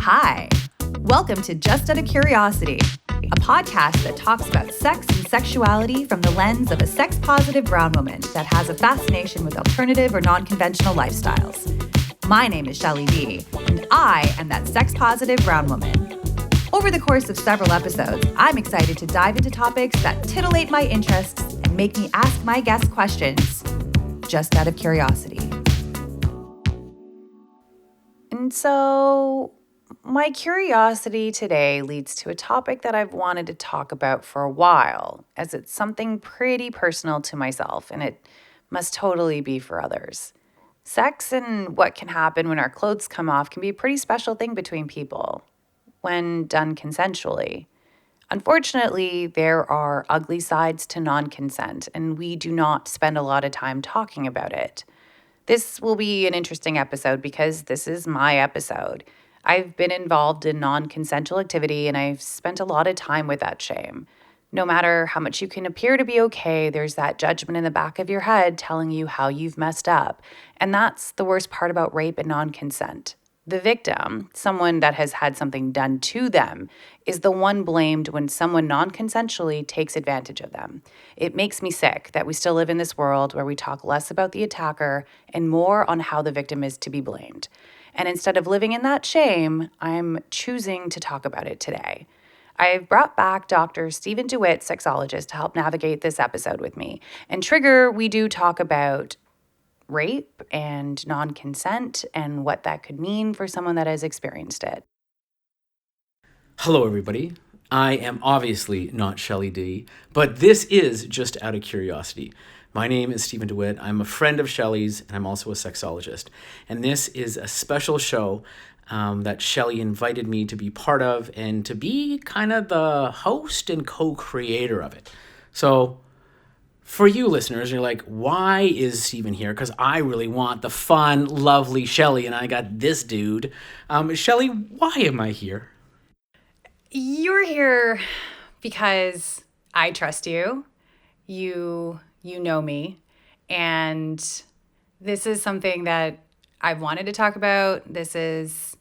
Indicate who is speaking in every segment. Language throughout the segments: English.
Speaker 1: Hi, welcome to Just Out of Curiosity, a podcast that talks about sex and sexuality from the lens of a sex-positive brown woman that has a fascination with alternative or non-conventional lifestyles. My name is Shelly D, and I am that sex-positive brown woman. Over the course of several episodes, I'm excited to dive into topics that titillate my interests and make me ask my guests questions just out of curiosity. And so, my curiosity today leads to a topic that I've wanted to talk about for a while, as it's something pretty personal to myself, and it must totally be for others. Sex and what can happen when our clothes come off can be a pretty special thing between people, when done consensually. Unfortunately, there are ugly sides to non-consent, and we do not spend a lot of time talking about it. This will be an interesting episode because this is my episode. I've been involved in non-consensual activity and I've spent a lot of time with that shame. No matter how much you can appear to be okay, there's that judgment in the back of your head telling you how you've messed up. And that's the worst part about rape and non-consent. The victim, someone that has had something done to them, is the one blamed when someone non-consensually takes advantage of them. It makes me sick that we still live in this world where we talk less about the attacker and more on how the victim is to be blamed. And instead of living in that shame, I'm choosing to talk about it today. I've brought back Dr. Stephen DeWitt, sexologist, to help navigate this episode with me. And Trigger, we do talk about rape and non-consent and what that could mean for someone that has experienced it.
Speaker 2: Hello, everybody. I am obviously not Shelly D, but this is Just Out of Curiosity. My name is Stephen DeWitt. I'm a friend of Shelly's, and I'm also a sexologist. And this is a special show that Shelly invited me to be part of and to be kind of the host and co-creator of it. So for you listeners, you're like, why is Stephen here? Because I really want the fun, lovely Shelly, and I got this dude. Shelly, why am I here?
Speaker 1: You're here because I trust you. You know me. And this is something that I've wanted to talk about. This is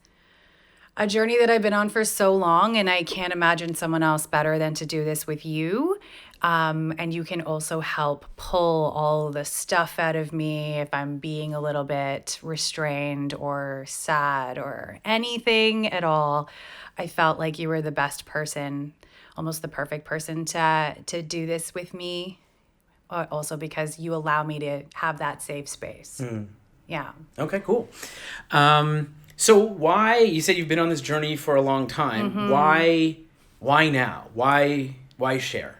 Speaker 1: a journey that I've been on for so long, and I can't imagine someone else better than to do this with you. And you can also help pull all the stuff out of me if I'm being a little bit restrained or sad or anything at all. I felt like you were the best person, almost the perfect person to do this with me. Also because you allow me to have that safe space. Yeah.
Speaker 2: Okay, cool. So why, you said you've been on this journey for a long time. Mm-hmm. Why now? Why share?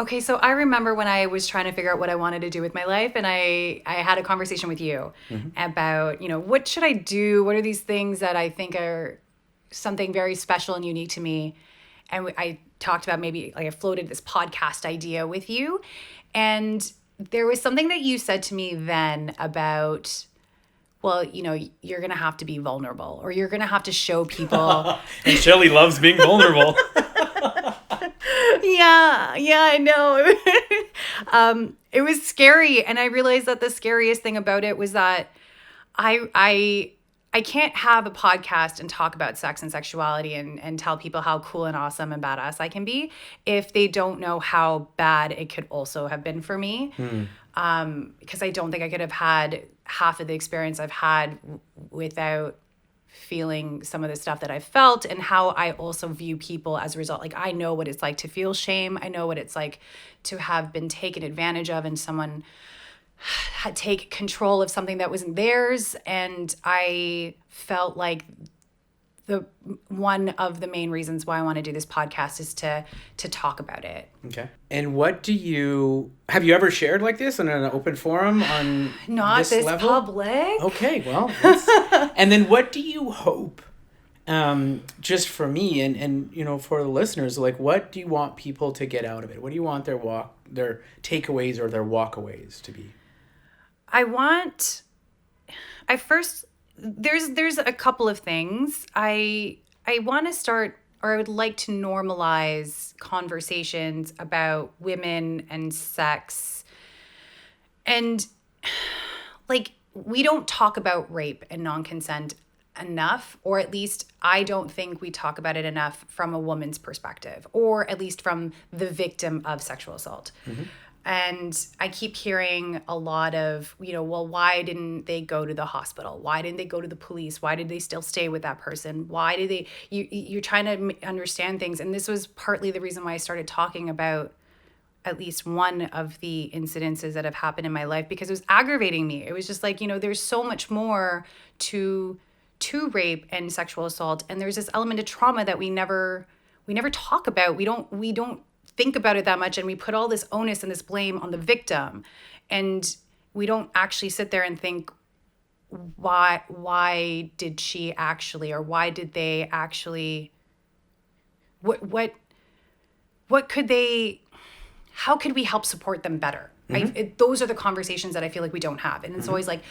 Speaker 1: Okay, so I remember when I was trying to figure out what I wanted to do with my life, and I had a conversation with you about, what should I do? What are these things that I think are something very special and unique to me? And I talked about maybe, I floated this podcast idea with you. And there was something that you said to me then about, well, you're going to have to be vulnerable, or you're going to have to show people.
Speaker 2: And Shelly loves being vulnerable.
Speaker 1: Yeah, I know. It was scary. And I realized that the scariest thing about it was that I can't have a podcast and talk about sex and sexuality and tell people how cool and awesome and badass I can be if they don't know how bad it could also have been for me. Because I don't think I could have had half of the experience I've had without feeling some of the stuff that I felt, and how I also view people as a result. Like, I know what it's like to feel shame. I know what it's like to have been taken advantage of and someone had take control of something that wasn't theirs. And I felt like one of the main reasons why I want to do this podcast is to talk about it.
Speaker 2: Okay. And have you ever shared like this in an open forum on
Speaker 1: Not this
Speaker 2: level?
Speaker 1: Public.
Speaker 2: Okay, well, and then what do you hope, just for me and for the listeners, like, what do you want people to get out of it? What do you want their takeaways or their walkaways to be?
Speaker 1: There's a couple of things. I want to start, or I would like to normalize conversations about women and sex. And like, we don't talk about rape and non-consent enough, or at least I don't think we talk about it enough from a woman's perspective, or at least from the victim of sexual assault. And I keep hearing a lot of, well, why didn't they go to the hospital? Why didn't they go to the police? Why did they still stay with that person? Why did they, you're trying to understand things. And this was partly the reason why I started talking about at least one of the incidences that have happened in my life, because it was aggravating me. It was just like, there's so much more to rape and sexual assault. And there's this element of trauma that we never talk about. We don't think about it that much, and we put all this onus and this blame on the victim, and we don't actually sit there and think, why did she actually, or why did they actually, what could they, how could we help support them better? Those are the conversations that I feel like we don't have. And it's always like,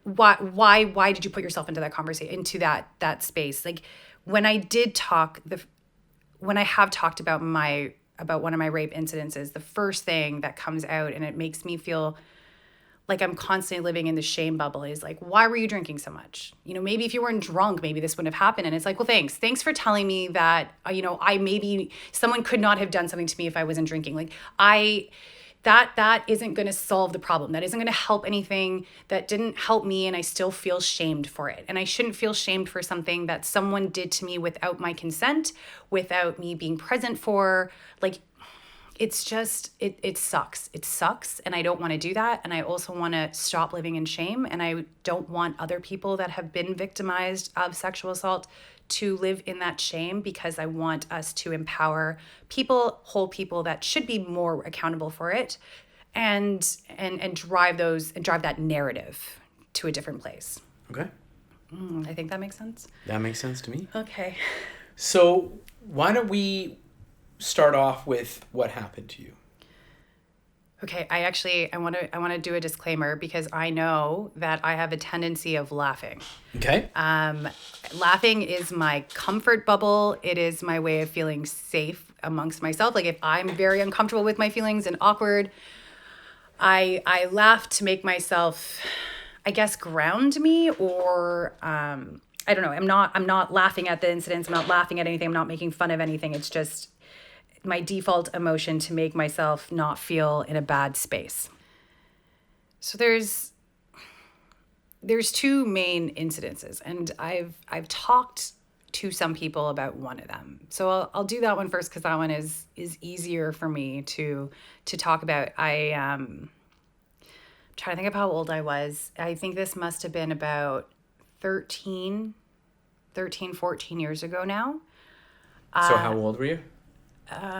Speaker 1: why did you put yourself into that conversation, into that space? Like when I have talked about one of my rape incidences, the first thing that comes out, and it makes me feel like I'm constantly living in the shame bubble, is like, why were you drinking so much? Maybe if you weren't drunk, maybe this wouldn't have happened. And it's like, well, thanks for telling me that, I maybe someone could not have done something to me if I wasn't drinking. Like that isn't going to solve the problem. That isn't going to help anything. That didn't help me, and I still feel shamed for it. And I shouldn't feel shamed for something that someone did to me without my consent, without me being present for. Like, it's just, it sucks. It sucks, and I don't want to do that. And I also want to stop living in shame, and I don't want other people that have been victimized of sexual assault to live in that shame, because I want us to empower people, whole people that should be more accountable for it, and drive that narrative to a different place.
Speaker 2: Okay.
Speaker 1: I think that makes sense.
Speaker 2: That makes sense to me.
Speaker 1: Okay.
Speaker 2: So why don't we start off with what happened to you?
Speaker 1: Okay, I want to do a disclaimer, because I know that I have a tendency of laughing.
Speaker 2: Okay.
Speaker 1: Laughing is my comfort bubble. It is my way of feeling safe amongst myself. Like if I'm very uncomfortable with my feelings and awkward, I laugh to make myself, I guess, ground me, or I don't know. I'm not laughing at the incidents. I'm not laughing at anything. I'm not making fun of anything. It's just my default emotion to make myself not feel in a bad space. So there's two main incidences, and I've talked to some people about one of them. So I'll do that one first, because that one is easier for me to talk about. I'm trying to think of how old I was. I think this must have been about 13, 14 years ago now.
Speaker 2: So how old were you?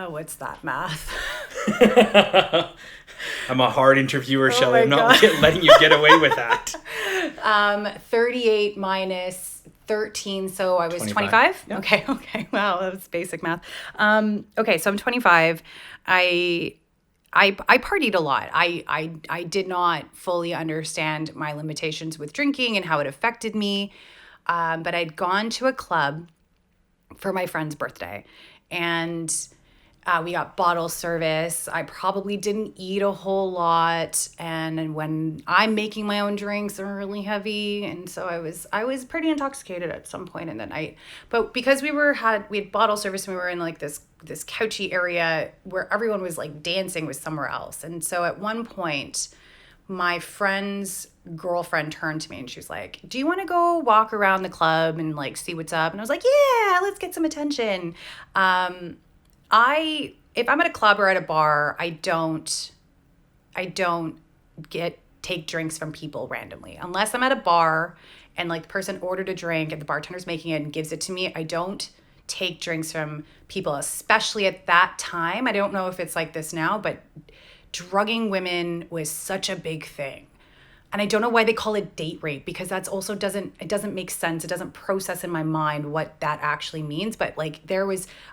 Speaker 1: What's that math?
Speaker 2: I'm a hard interviewer, Shelley. I'm
Speaker 1: God.
Speaker 2: not letting you get away with that.
Speaker 1: 38 minus 13, so I was 25?
Speaker 2: Yeah.
Speaker 1: Okay. Wow, that was basic math. Okay, so I'm 25. I partied a lot. I did not fully understand my limitations with drinking and how it affected me. But I'd gone to a club for my friend's birthday, and we got bottle service. I probably didn't eat a whole lot, and when I'm making my own drinks, they're really heavy, and so I was pretty intoxicated at some point in the night. But because we had bottle service, and we were in like this couchy area where everyone was like dancing with somewhere else, and so at one point, my friend's girlfriend turned to me and she was like, "Do you want to go walk around the club and like see what's up?" And I was like, "Yeah, let's get some attention." If I'm at a club or at a bar, I don't take drinks from people randomly. Unless I'm at a bar and like the person ordered a drink and the bartender's making it and gives it to me, I don't take drinks from people, especially at that time. I don't know if it's like this now, but drugging women was such a big thing. And I don't know why they call it date rape, because that's also doesn't make sense. It doesn't process in my mind what that actually means. But like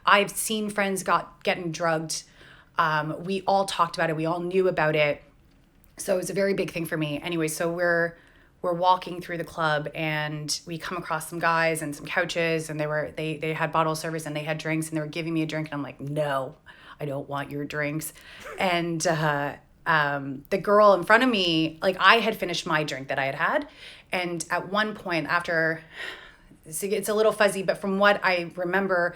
Speaker 1: I've seen friends getting drugged. We all talked about it. We all knew about it. So it was a very big thing for me. Anyway, so we're walking through the club and we come across some guys and some couches, and they had bottle service and they had drinks and they were giving me a drink, and I'm like, "No, I don't want your drinks." And the girl in front of me, like I had finished my drink that I had. And at one point after, it's a little fuzzy, but from what I remember,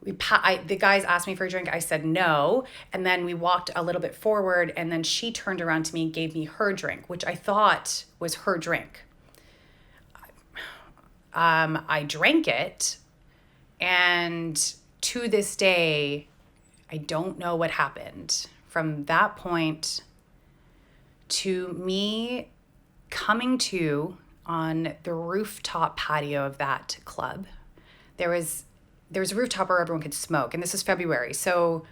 Speaker 1: the guys asked me for a drink. I said no. And then we walked a little bit forward, and then she turned around to me and gave me her drink, which I thought was her drink. I drank it, and to this day, I don't know what happened. From that point to me coming to on the rooftop patio of that club, there was a rooftop where everyone could smoke, and this is February, so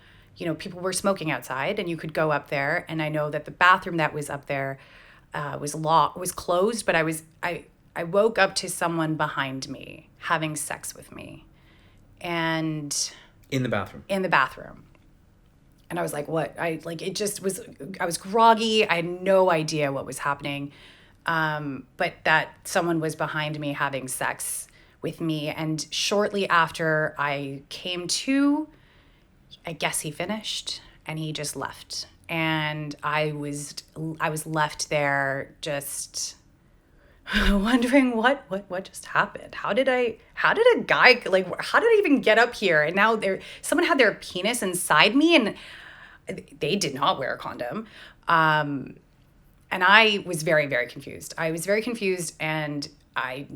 Speaker 1: people were smoking outside, and you could go up there. And I know that the bathroom that was up there was closed, but I woke up to someone behind me having sex with me, and
Speaker 2: In the bathroom.
Speaker 1: And I was like, what? I was groggy. I had no idea what was happening. But that someone was behind me having sex with me. And shortly after I came to, I guess he finished and he just left. And I was left there just wondering what just happened. How did a guy, like, how did I even get up here? And now someone had their penis inside me, and they did not wear a condom. And I was very, very confused. And I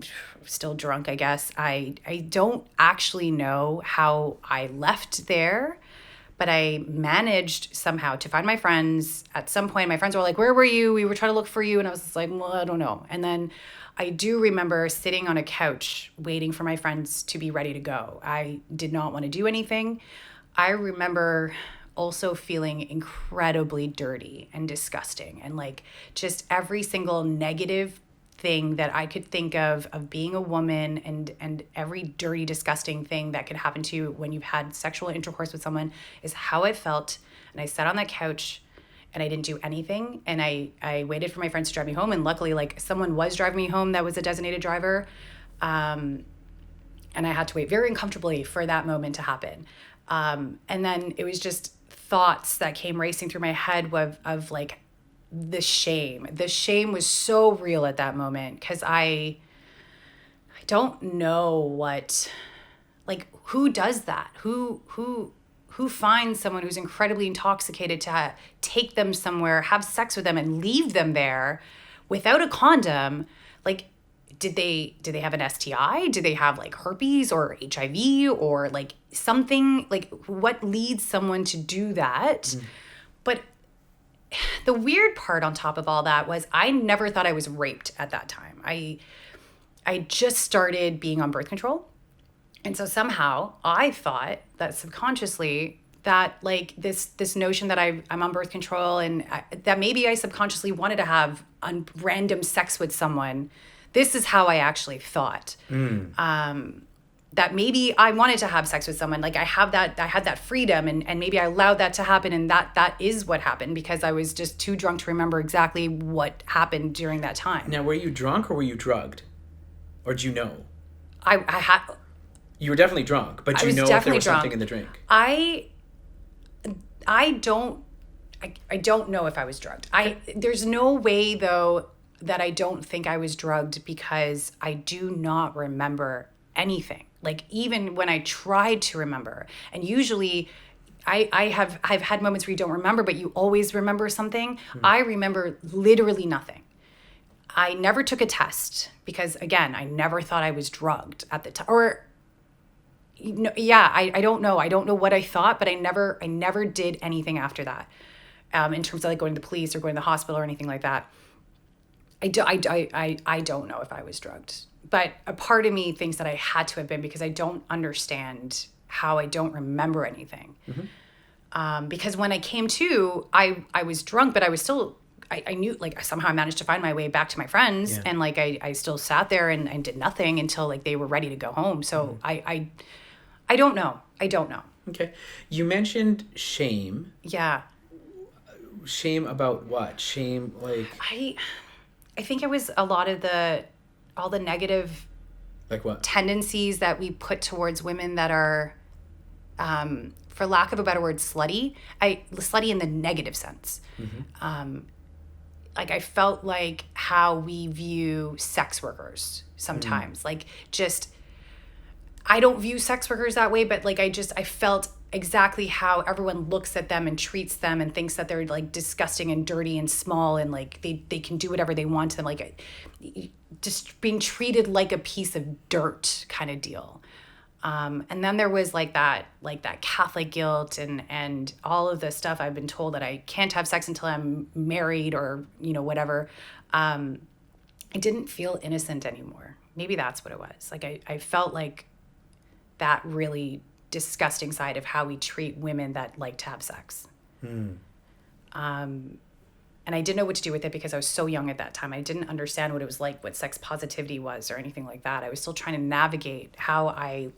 Speaker 1: was still drunk, I guess. I don't actually know how I left there, but I managed somehow to find my friends. At some point, my friends were like, where were you? We were trying to look for you. And I was just like, well, I don't know. And then I do remember sitting on a couch waiting for my friends to be ready to go. I did not want to do anything. I remember also feeling incredibly dirty and disgusting, and like just every single negative thing that I could think of being a woman, and every dirty, disgusting thing that could happen to you when you've had sexual intercourse with someone is how I felt. And I sat on that couch and I didn't do anything. And I waited for my friends to drive me home. And luckily, like, someone was driving me home that was a designated driver. And I had to wait very uncomfortably for that moment to happen. And then it was just thoughts that came racing through my head of like the shame. The shame was so real at that moment, because I don't know who does that? Who finds someone who's incredibly intoxicated to take them somewhere, have sex with them, and leave them there without a condom? Like, did they have an STI? Did they have like herpes or HIV or like something? Like, what leads someone to do that? Mm. But the weird part on top of all that was I never thought I was raped at that time. I just started being on birth control. And so somehow I thought that subconsciously that like this notion that I'm on birth control, and that maybe I subconsciously wanted to have random sex with someone. This is how I actually thought. That maybe I wanted to have sex with someone. Like I had that freedom, and maybe I allowed that to happen, and that is what happened, because I was just too drunk to remember exactly what happened during that time.
Speaker 2: Now, were you drunk or were you drugged? Or do you know?
Speaker 1: I had...
Speaker 2: You were definitely drunk, but do you know if there was something in the drink?
Speaker 1: I don't know if I was drugged. There's no way, though, that I don't think I was drugged, because I do not remember anything. Like, even when I tried to remember, and usually I've had moments where you don't remember, but you always remember something. I remember literally nothing. I never took a test because, again, I never thought I was drugged at the time. Or, I don't know. I don't know what I thought, but I never did anything after that. In terms of like going to the police or going to the hospital or anything like that. I don't know if I was drugged, but a part of me thinks that I had to have been, because I don't understand how I don't remember anything. Mm-hmm. Because when I came to, I was drunk, but I was still, I knew, like, somehow I managed to find my way back to my friends. Yeah. And like, I still sat there and did nothing until like they were ready to go home. So mm-hmm. I don't know.
Speaker 2: Okay. You mentioned shame.
Speaker 1: Yeah.
Speaker 2: Shame about what? Shame, like...
Speaker 1: I think it was a lot of all the negative,
Speaker 2: like what,
Speaker 1: tendencies that we put towards women that are from for lack of a better word, slutty. Slutty in the negative sense. Like I felt like how we view sex workers sometimes. Like just, I don't view sex workers that way, but like I felt exactly how everyone looks at them and treats them and thinks that they're like disgusting and dirty and small and like they can do whatever they want to them, like just being treated like a piece of dirt kind of deal. And then there was like that Catholic guilt and all of the stuff I've been told that I can't have sex until I'm married or, whatever. I didn't feel innocent anymore. Maybe that's what it was. Like I felt like that really disgusting side of how we treat women that like to have sex. And I didn't know what to do with it because I was so young at that time. I didn't understand what it was like, what sex positivity was or anything like that. I was still trying to navigate how I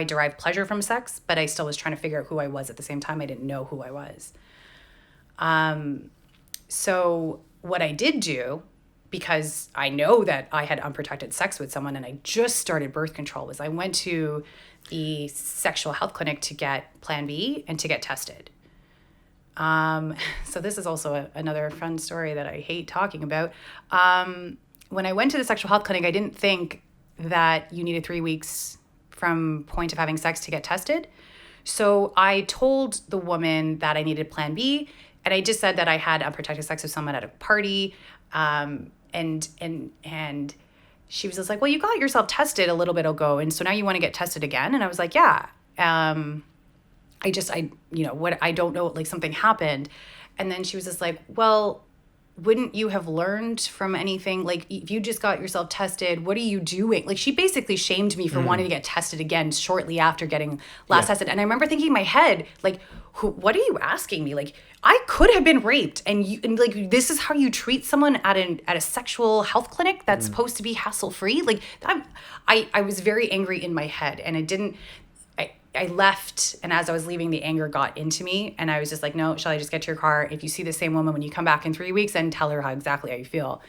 Speaker 1: derived pleasure from sex, but I still was trying to figure out who I was at the same time. I didn't know who I was. So what I did do, because I know that I had unprotected sex with someone and I just started birth control, was I went to the sexual health clinic to get Plan B and to get tested. So this is also another fun story that I hate talking about. When I went to the sexual health clinic, I didn't think that you needed 3 weeks from point of having sex to get tested. So I told the woman that I needed Plan B, and I just said that I had unprotected sex with someone at a party. And she was just like, well, you got yourself tested a little bit ago, and so now you want to get tested again? And I was like, yeah. I don't know, like something happened. And then she was just like, well, wouldn't you have learned from anything? Like, if you just got yourself tested, what are you doing? Like, she basically shamed me for wanting to get tested again shortly after getting last tested. And I remember thinking in my head, like, what are you asking me? Like, I could have been raped, and like, this is how you treat someone at a sexual health clinic that's supposed to be hassle-free? Like, I was very angry in my head, and I left, and as I was leaving, the anger got into me, and I was just like, no, shall I just get to your car? If you see the same woman when you come back in 3 weeks, then tell her exactly how you feel.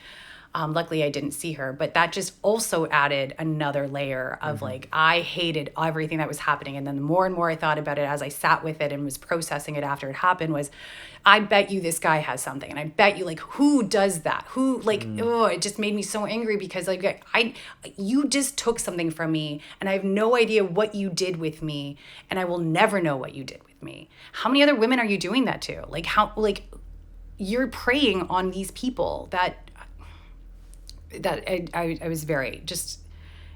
Speaker 1: Luckily, I didn't see her, but that just also added another layer of like, I hated everything that was happening. And then the more and more I thought about it as I sat with it and was processing it after it happened was, I bet you this guy has something. And I bet you, like, who does that? Who, like, it just made me so angry because, like, you just took something from me and I have no idea what you did with me, and I will never know what you did with me. How many other women are you doing that to? Like, you're preying on these people that I was very just,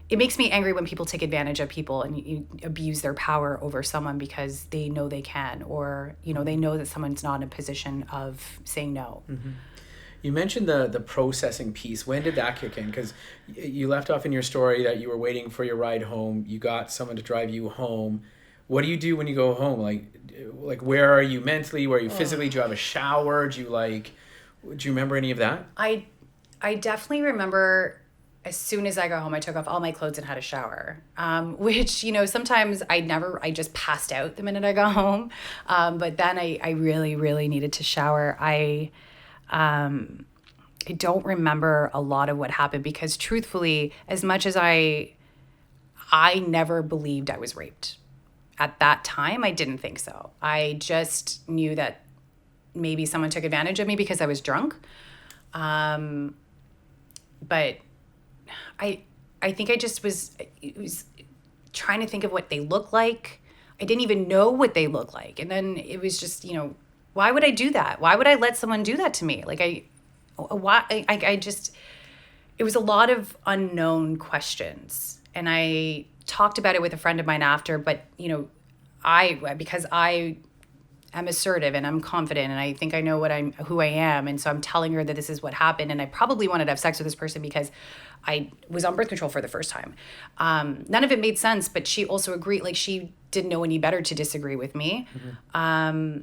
Speaker 1: it makes me angry when people take advantage of people and you abuse their power over someone because they know they can, or, they know that someone's not in a position of saying no.
Speaker 2: Mm-hmm. You mentioned the processing piece. When did that kick in? Because you left off in your story that you were waiting for your ride home. You got someone to drive you home. What do you do when you go home? Like where are you mentally? Where are you physically? Do you have a shower? Do you remember any of that?
Speaker 1: I definitely remember as soon as I got home, I took off all my clothes and had a shower, which, sometimes I just passed out the minute I got home. But then I really, really needed to shower. I don't remember a lot of what happened because truthfully, as much as I never believed I was raped. At that time, I didn't think so. I just knew that maybe someone took advantage of me because I was drunk. But I think I just was trying to think of what they look like. I didn't even know what they look like. And then it was just, why would I do that? Why would I let someone do that to me? Like it was a lot of unknown questions. And I talked about it with a friend of mine after, but because I am assertive and I'm confident and I think I know who I am. And so I'm telling her that this is what happened. And I probably wanted to have sex with this person because I was on birth control for the first time. None of it made sense, but she also agreed, like she didn't know any better to disagree with me. Mm-hmm.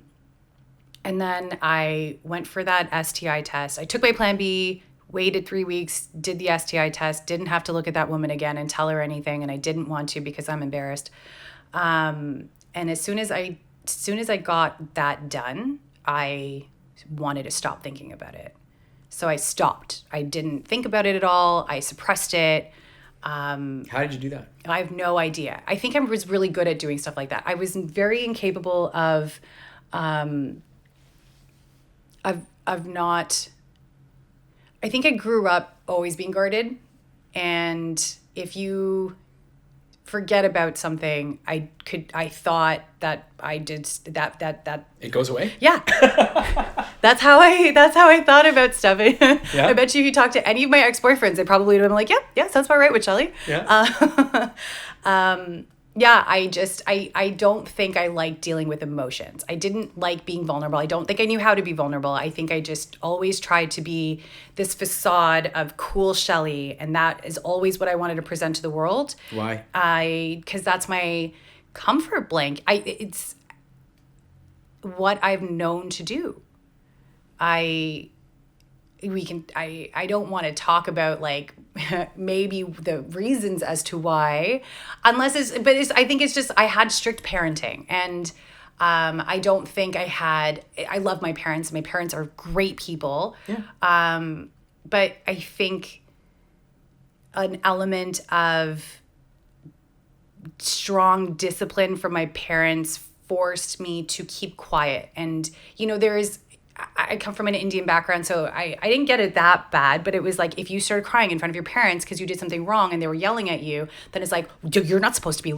Speaker 1: And then I went for that STI test. I took my Plan B, waited 3 weeks, did the STI test, didn't have to look at that woman again and tell her anything. And I didn't want to because I'm embarrassed. And as soon as I got that done, I wanted to stop thinking about it. So I stopped. I didn't think about it at all. I suppressed it.
Speaker 2: How did you do that?
Speaker 1: I have no idea. I think I was really good at doing stuff like that. I was very incapable of not. I think I grew up always being guarded, and if you forget about something, I thought that I did that.
Speaker 2: It goes away?
Speaker 1: Yeah. That's how I thought about stuff.
Speaker 2: Yeah.
Speaker 1: I bet you if you talk to any of my ex-boyfriends, they probably would have been like, yeah, sounds about right with Shelley.
Speaker 2: Yeah.
Speaker 1: Yeah, I don't think I liked dealing with emotions. I didn't like being vulnerable. I don't think I knew how to be vulnerable. I think I just always tried to be this facade of cool Shelley, and that is always what I wanted to present to the world.
Speaker 2: Why?
Speaker 1: Because that's my comfort blank. It's what I've known to do. I don't want to talk about like maybe the reasons as to why, I think it's just I had strict parenting, and I don't think I love my parents. My parents are great people.
Speaker 2: Yeah.
Speaker 1: But I think an element of strong discipline from my parents forced me to keep quiet. And, I come from an Indian background, so I didn't get it that bad, but it was like if you started crying in front of your parents because you did something wrong and they were yelling at you, then it's like, you're not supposed to be,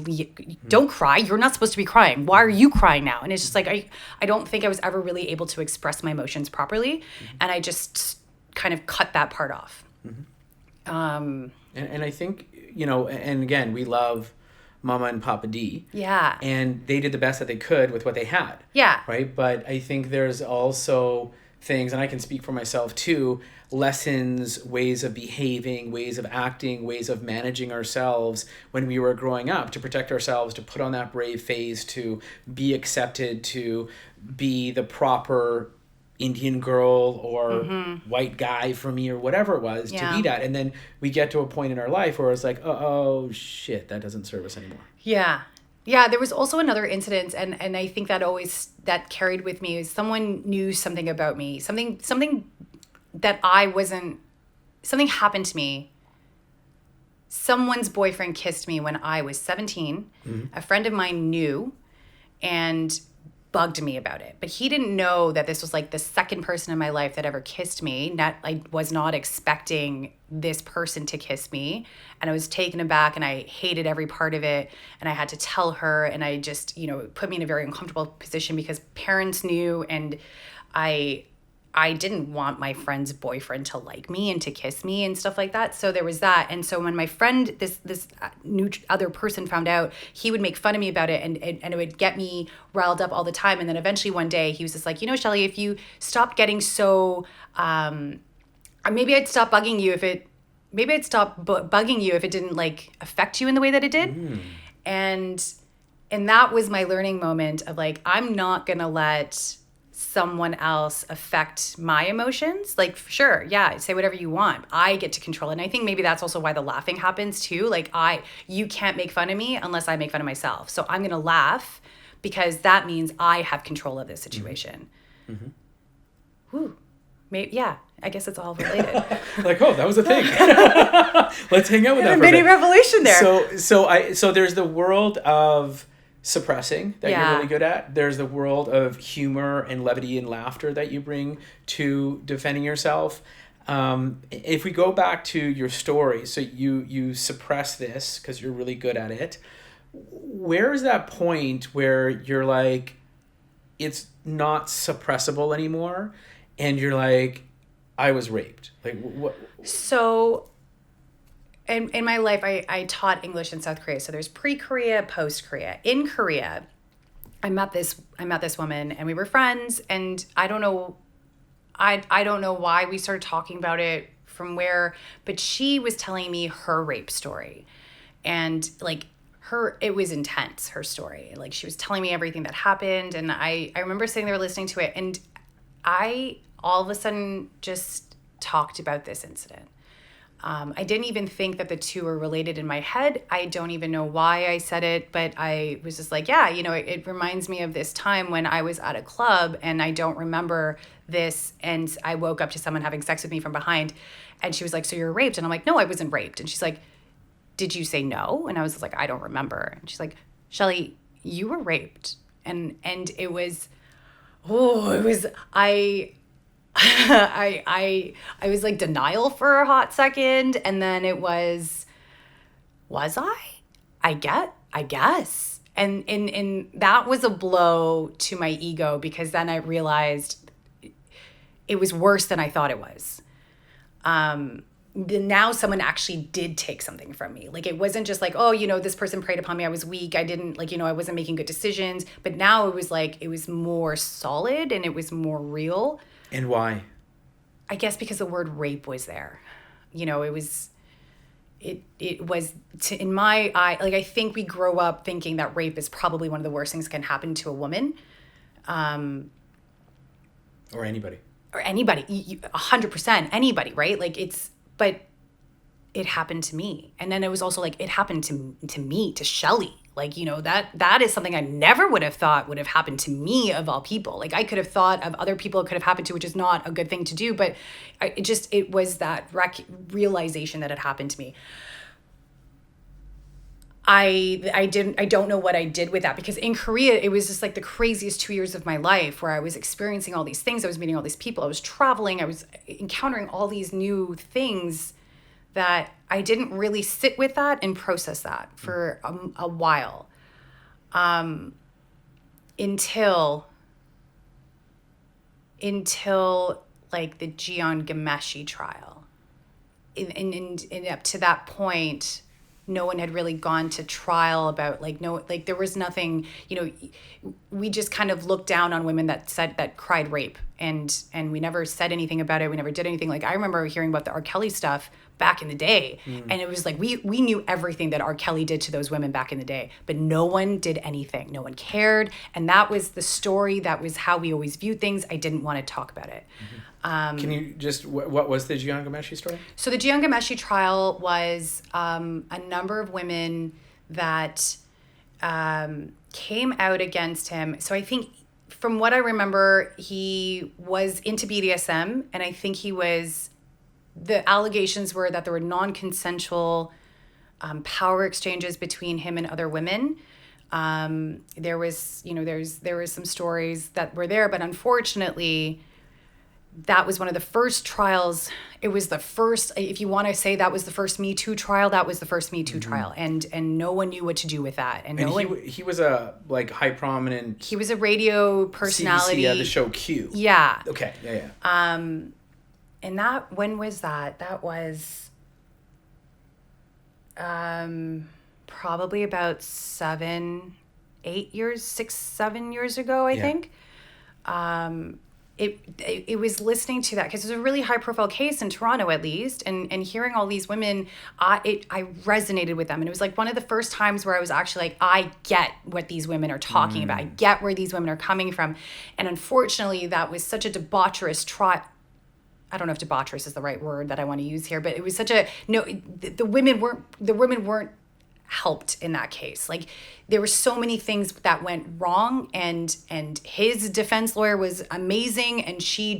Speaker 1: don't cry. You're not supposed to be crying. Why are you crying now? And it's just like, I don't think I was ever really able to express my emotions properly. And I just kind of cut that part off.
Speaker 2: And I think, and again, we love Mama and Papa D.
Speaker 1: Yeah.
Speaker 2: And they did the best that they could with what they had.
Speaker 1: Yeah.
Speaker 2: Right? But I think there's also things, and I can speak for myself too, lessons, ways of behaving, ways of acting, ways of managing ourselves when we were growing up to protect ourselves, to put on that brave face, to be accepted, to be the proper Indian girl or white guy for me or whatever it was to be that. And then we get to a point in our life where it's like, oh shit, that doesn't serve us anymore.
Speaker 1: Yeah. Yeah, there was also another incident, and I think that carried with me is someone knew something about me, something that something happened to me. Someone's boyfriend kissed me when I was 17. A friend of mine knew and bugged me about it, but he didn't know that this was like the second person in my life that ever kissed me. I was not expecting this person to kiss me, and I was taken aback, and I hated every part of it, and I had to tell her, and I just, it put me in a very uncomfortable position because parents knew, and I didn't want my friend's boyfriend to like me and to kiss me and stuff like that. So there was that. And so when my friend, this new other person found out, he would make fun of me about it, and it would get me riled up all the time. And then eventually one day he was just like, Shelley, if you stopped getting so, maybe I'd stop bugging you if it didn't like affect you in the way that it did. And that was my learning moment of like, I'm not going to let someone else affect my emotions. Like, sure, yeah, say whatever you want. I get to control it. And I think maybe that's also why the laughing happens too. Like, you can't make fun of me unless I make fun of myself. So I'm going to laugh because that means I have control of this situation. Whew. Maybe, yeah, I guess it's all related.
Speaker 2: Like, oh, that was a thing. Let's hang out with that for a
Speaker 1: mini
Speaker 2: bit.
Speaker 1: revelation there.
Speaker 2: So there's the world of suppressing that you're really good at. There's the world of humor and levity and laughter that you bring to defending yourself. If we go back to your story, so you suppress this because you're really good at it. Where is that point where you're like, it's not suppressible anymore, and you're like, I was raped? Like what?
Speaker 1: So in my life, I taught English in South Korea. So there's pre-Korea, post-Korea. In Korea, I met this woman, and we were friends, and I don't know why we started talking about it, from where, but she was telling me her rape story. And like it was intense, her story. Like she was telling me everything that happened, and I remember sitting there listening to it, and I all of a sudden just talked about this incident. I didn't even think that the two were related in my head. I don't even know why I said it, but I was just like, yeah, it reminds me of this time when I was at a club and I don't remember this. And I woke up to someone having sex with me from behind. And she was like, so you're raped? And I'm like, no, I wasn't raped. And she's like, did you say no? And I was like, I don't remember. And she's like, Shelley, you were raped. And it was, I, I was like denial for a hot second. And then it was I? I guess. And that was a blow to my ego, because then I realized it was worse than I thought it was. Now someone actually did take something from me. Like, it wasn't just like, oh, this person preyed upon me. I was weak. I didn't I wasn't making good decisions. But now it was like, it was more solid and it was more real.
Speaker 2: And why?
Speaker 1: I guess because the word rape was there. In my eye, like, I think we grow up thinking that rape is probably one of the worst things that can happen to a woman.
Speaker 2: Or anybody.
Speaker 1: Or anybody, 100%, anybody, right? Like, but it happened to me. And then it was also like, it happened to me, to Shelley. Like, that is something I never would have thought would have happened to me, of all people. Like, I could have thought of other people it could have happened to, which is not a good thing to do. But it was that realization that it happened to me. I don't know what I did with that, because in Korea, it was just like the craziest 2 years of my life, where I was experiencing all these things. I was meeting all these people. I was traveling. I was encountering all these new things that I didn't really sit with that and process that for a while. Until like the Jian Gameshi trial. And up to that point, no one had really gone to trial about, there was nothing, we just kind of looked down on women that cried rape, and we never said anything about it. We never did anything. Like, I remember hearing about the R. Kelly stuff back in the day, and it was like, we knew everything that R. Kelly did to those women back in the day, but no one did anything. No one cared. And that was the story. That was how we always viewed things. I didn't want to talk about it.
Speaker 2: Can you just, what was the Jian Gameshi story?
Speaker 1: So the Jian Gameshi trial was a number of women that came out against him. So I think, from what I remember, he was into BDSM, and I think the allegations were that there were non-consensual power exchanges between him and other women. There was some stories that were there, but unfortunately, that was one of the first trials. It was the first, if you want to say that was the first Me Too trial, that was the first Me Too trial. And no one knew what to do with that. And
Speaker 2: he was a high prominent.
Speaker 1: He was a radio personality.
Speaker 2: CBC, the show Q.
Speaker 1: Yeah.
Speaker 2: Okay. Yeah.
Speaker 1: And when was that? That was probably about 7 years ago, I think. It was listening to that, because it was a really high profile case in Toronto, at least, and hearing all these women, I resonated with them. And it was like one of the first times where I was actually like, I get what these women are talking about. I get where these women are coming from. And unfortunately, that was such a debaucherous trial. I don't know if debaucherous is the right word that I want to use here, but it was the women weren't helped in that case. Like, there were so many things that went wrong, and his defense lawyer was amazing, and she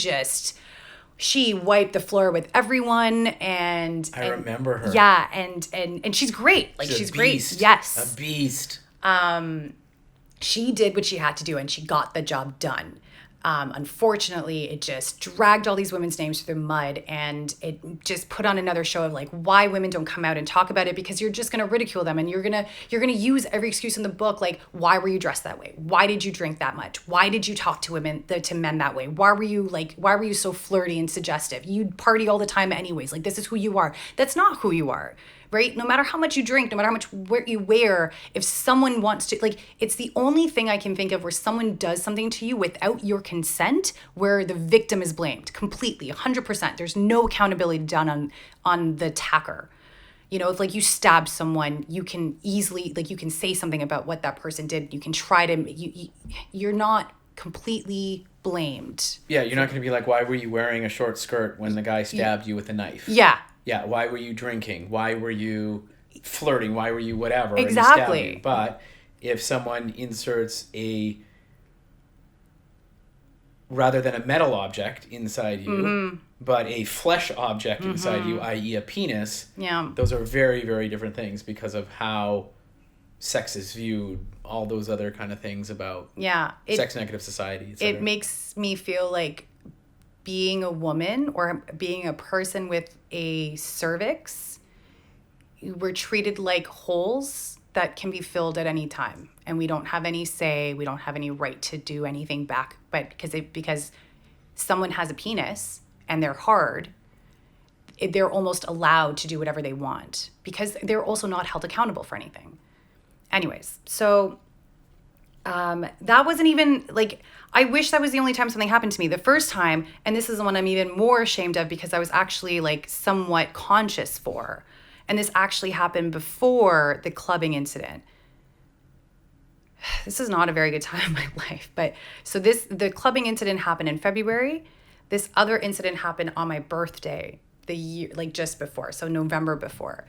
Speaker 1: wiped the floor with everyone. And
Speaker 2: I remember her.
Speaker 1: Yeah, and she's great. Like, she's great. Yes.
Speaker 2: A beast.
Speaker 1: She did what she had to do, and she got the job done. Unfortunately, it just dragged all these women's names through the mud, and it just put on another show of like why women don't come out and talk about it, because you're just going to ridicule them, and you're going to use every excuse in the book. Like, why were you dressed that way? Why did you drink that much? Why did you talk to men that way? Why were you so flirty and suggestive? You party all the time anyways. Like, this is who you are. That's not who you are. Right? No matter how much you drink, no matter how much you wear, if someone wants to, like, it's the only thing I can think of where someone does something to you without your consent, where the victim is blamed completely, 100%. There's no accountability done on the attacker. If like you stab someone, you can easily, like, you can say something about what that person did. You can try to, you're not completely blamed.
Speaker 2: Yeah, you're not going to be like, why were you wearing a short skirt when the guy stabbed you with a knife?
Speaker 1: Yeah.
Speaker 2: Yeah, why were you drinking? Why were you flirting? Why were you whatever?
Speaker 1: Exactly.
Speaker 2: But if someone inserts a rather than a metal object inside you, but a flesh object inside you, i.e. a penis,
Speaker 1: Yeah.
Speaker 2: those are very, very different things because of how sex is viewed, all those other kind of things about sex negative society, etc.
Speaker 1: It makes me feel like being a woman or being a person with a cervix, we're treated like holes that can be filled at any time, and we don't have any say, we don't have any right to do anything back, but because someone has a penis and they're hard, they're almost allowed to do whatever they want because they're also not held accountable for anything. Anyways, so that wasn't even like, I wish that was the only time something happened to me. The first time, and this is the one I'm even more ashamed of because I was actually like somewhat conscious for, and this actually happened before the clubbing incident. This is not a very good time in my life, but so the clubbing incident happened in February. This other incident happened on my birthday, the year, like just before, so November before.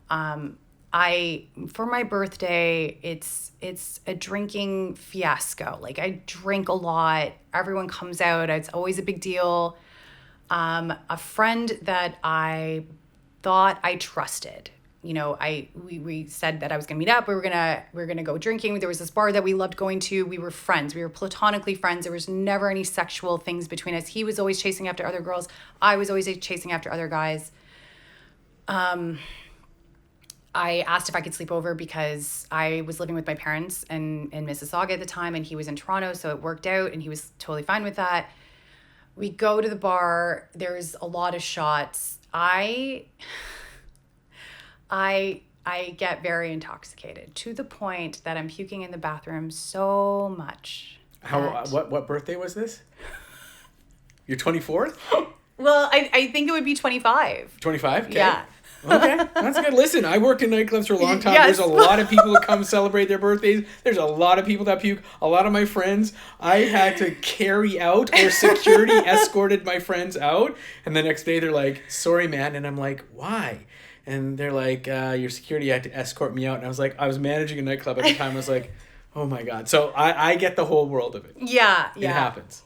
Speaker 1: For my birthday, it's a drinking fiasco. Like I drink a lot. Everyone comes out. It's always a big deal. A friend that I thought I trusted, we said that I was gonna meet up. We were gonna go drinking. There was this bar that we loved going to. We were friends. We were platonically friends. There was never any sexual things between us. He was always chasing after other girls. I was always chasing after other guys. I asked if I could sleep over because I was living with my parents in Mississauga at the time, and he was in Toronto, so it worked out, and he was totally fine with that. We go to the bar. There's a lot of shots. I get very intoxicated to the point that I'm puking in the bathroom so much.
Speaker 2: What birthday was this? Your 24th?
Speaker 1: Well, I think it would be 25.
Speaker 2: 25? Okay.
Speaker 1: Yeah.
Speaker 2: Okay, that's good. Listen, I worked in nightclubs for a long time.
Speaker 1: Yes.
Speaker 2: There's a lot of people who come celebrate their birthdays. There's a lot of people that puke. A lot of my friends, I had to carry out, or security escorted my friends out. And the next day they're like, sorry, man. And I'm like, why? And they're like, your security had to escort me out. And I was like, I was managing a nightclub at the time. I was like, oh my God. So I get the whole world of it.
Speaker 1: Yeah.
Speaker 2: It happens.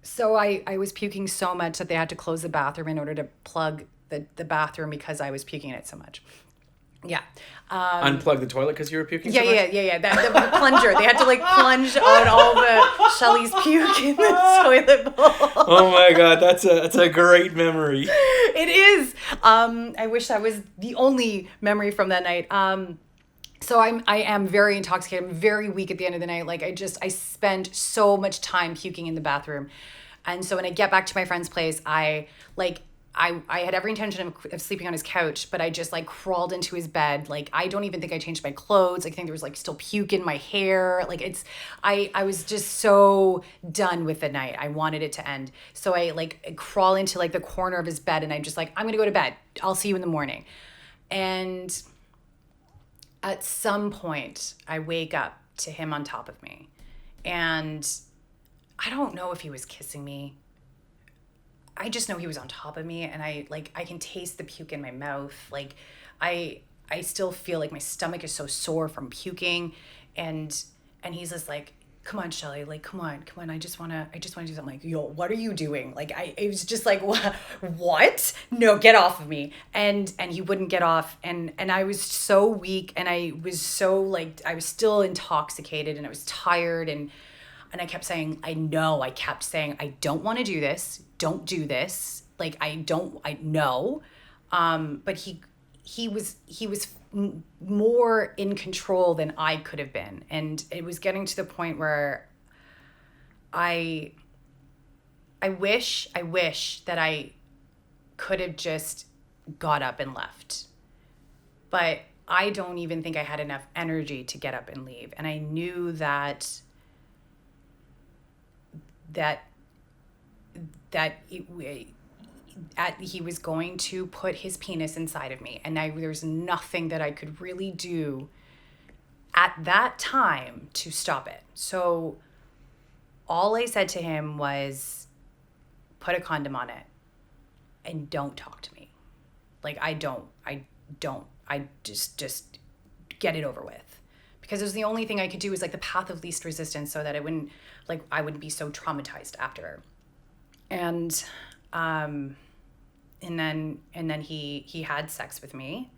Speaker 1: So I was puking so much that they had to close the bathroom in order to plug the bathroom because I was puking in it so much. Yeah.
Speaker 2: Unplug the toilet because you were puking
Speaker 1: Yeah,
Speaker 2: so much?
Speaker 1: yeah. The plunger. They had to like plunge out all the Shelly's puke in the toilet bowl.
Speaker 2: Oh my God, that's a great memory.
Speaker 1: It is. I wish that was the only memory from that night. So I am very intoxicated. I'm very weak at the end of the night. Like I spend so much time puking in the bathroom. And so when I get back to my friend's place, I had every intention of sleeping on his couch, but I just like crawled into his bed. Like, I don't even think I changed my clothes. I think there was like still puke in my hair. Like I was just so done with the night. I wanted it to end. So I crawl into like the corner of his bed and I'm just like, I'm going to go to bed. I'll see you in the morning. And at some point I wake up to him on top of me, and I don't know if he was kissing me. I just know he was on top of me, and I can taste the puke in my mouth. Like I still feel like my stomach is so sore from puking, and he's just like, come on, Shelly, like, come on. I just want to do something. Like, yo, what are you doing? Like, it was just like, what? No, get off of me. And he wouldn't get off. And I was so weak, and I was so like, I was still intoxicated, and I was tired, and I kept saying, I kept saying, I don't want to do this. Don't do this. Like, I know. But he was more in control than I could have been. And it was getting to the point where I wish that I could have just got up and left. But I don't even think I had enough energy to get up and leave. And I knew that he was going to put his penis inside of me, and there's nothing that I could really do at that time to stop it. So all I said to him was, put a condom on it and don't talk to me. Like, I just get it over with. because it was the only thing I could do, was like the path of least resistance, so that it wouldn't, like, I wouldn't be so traumatized after. And then he had sex with me,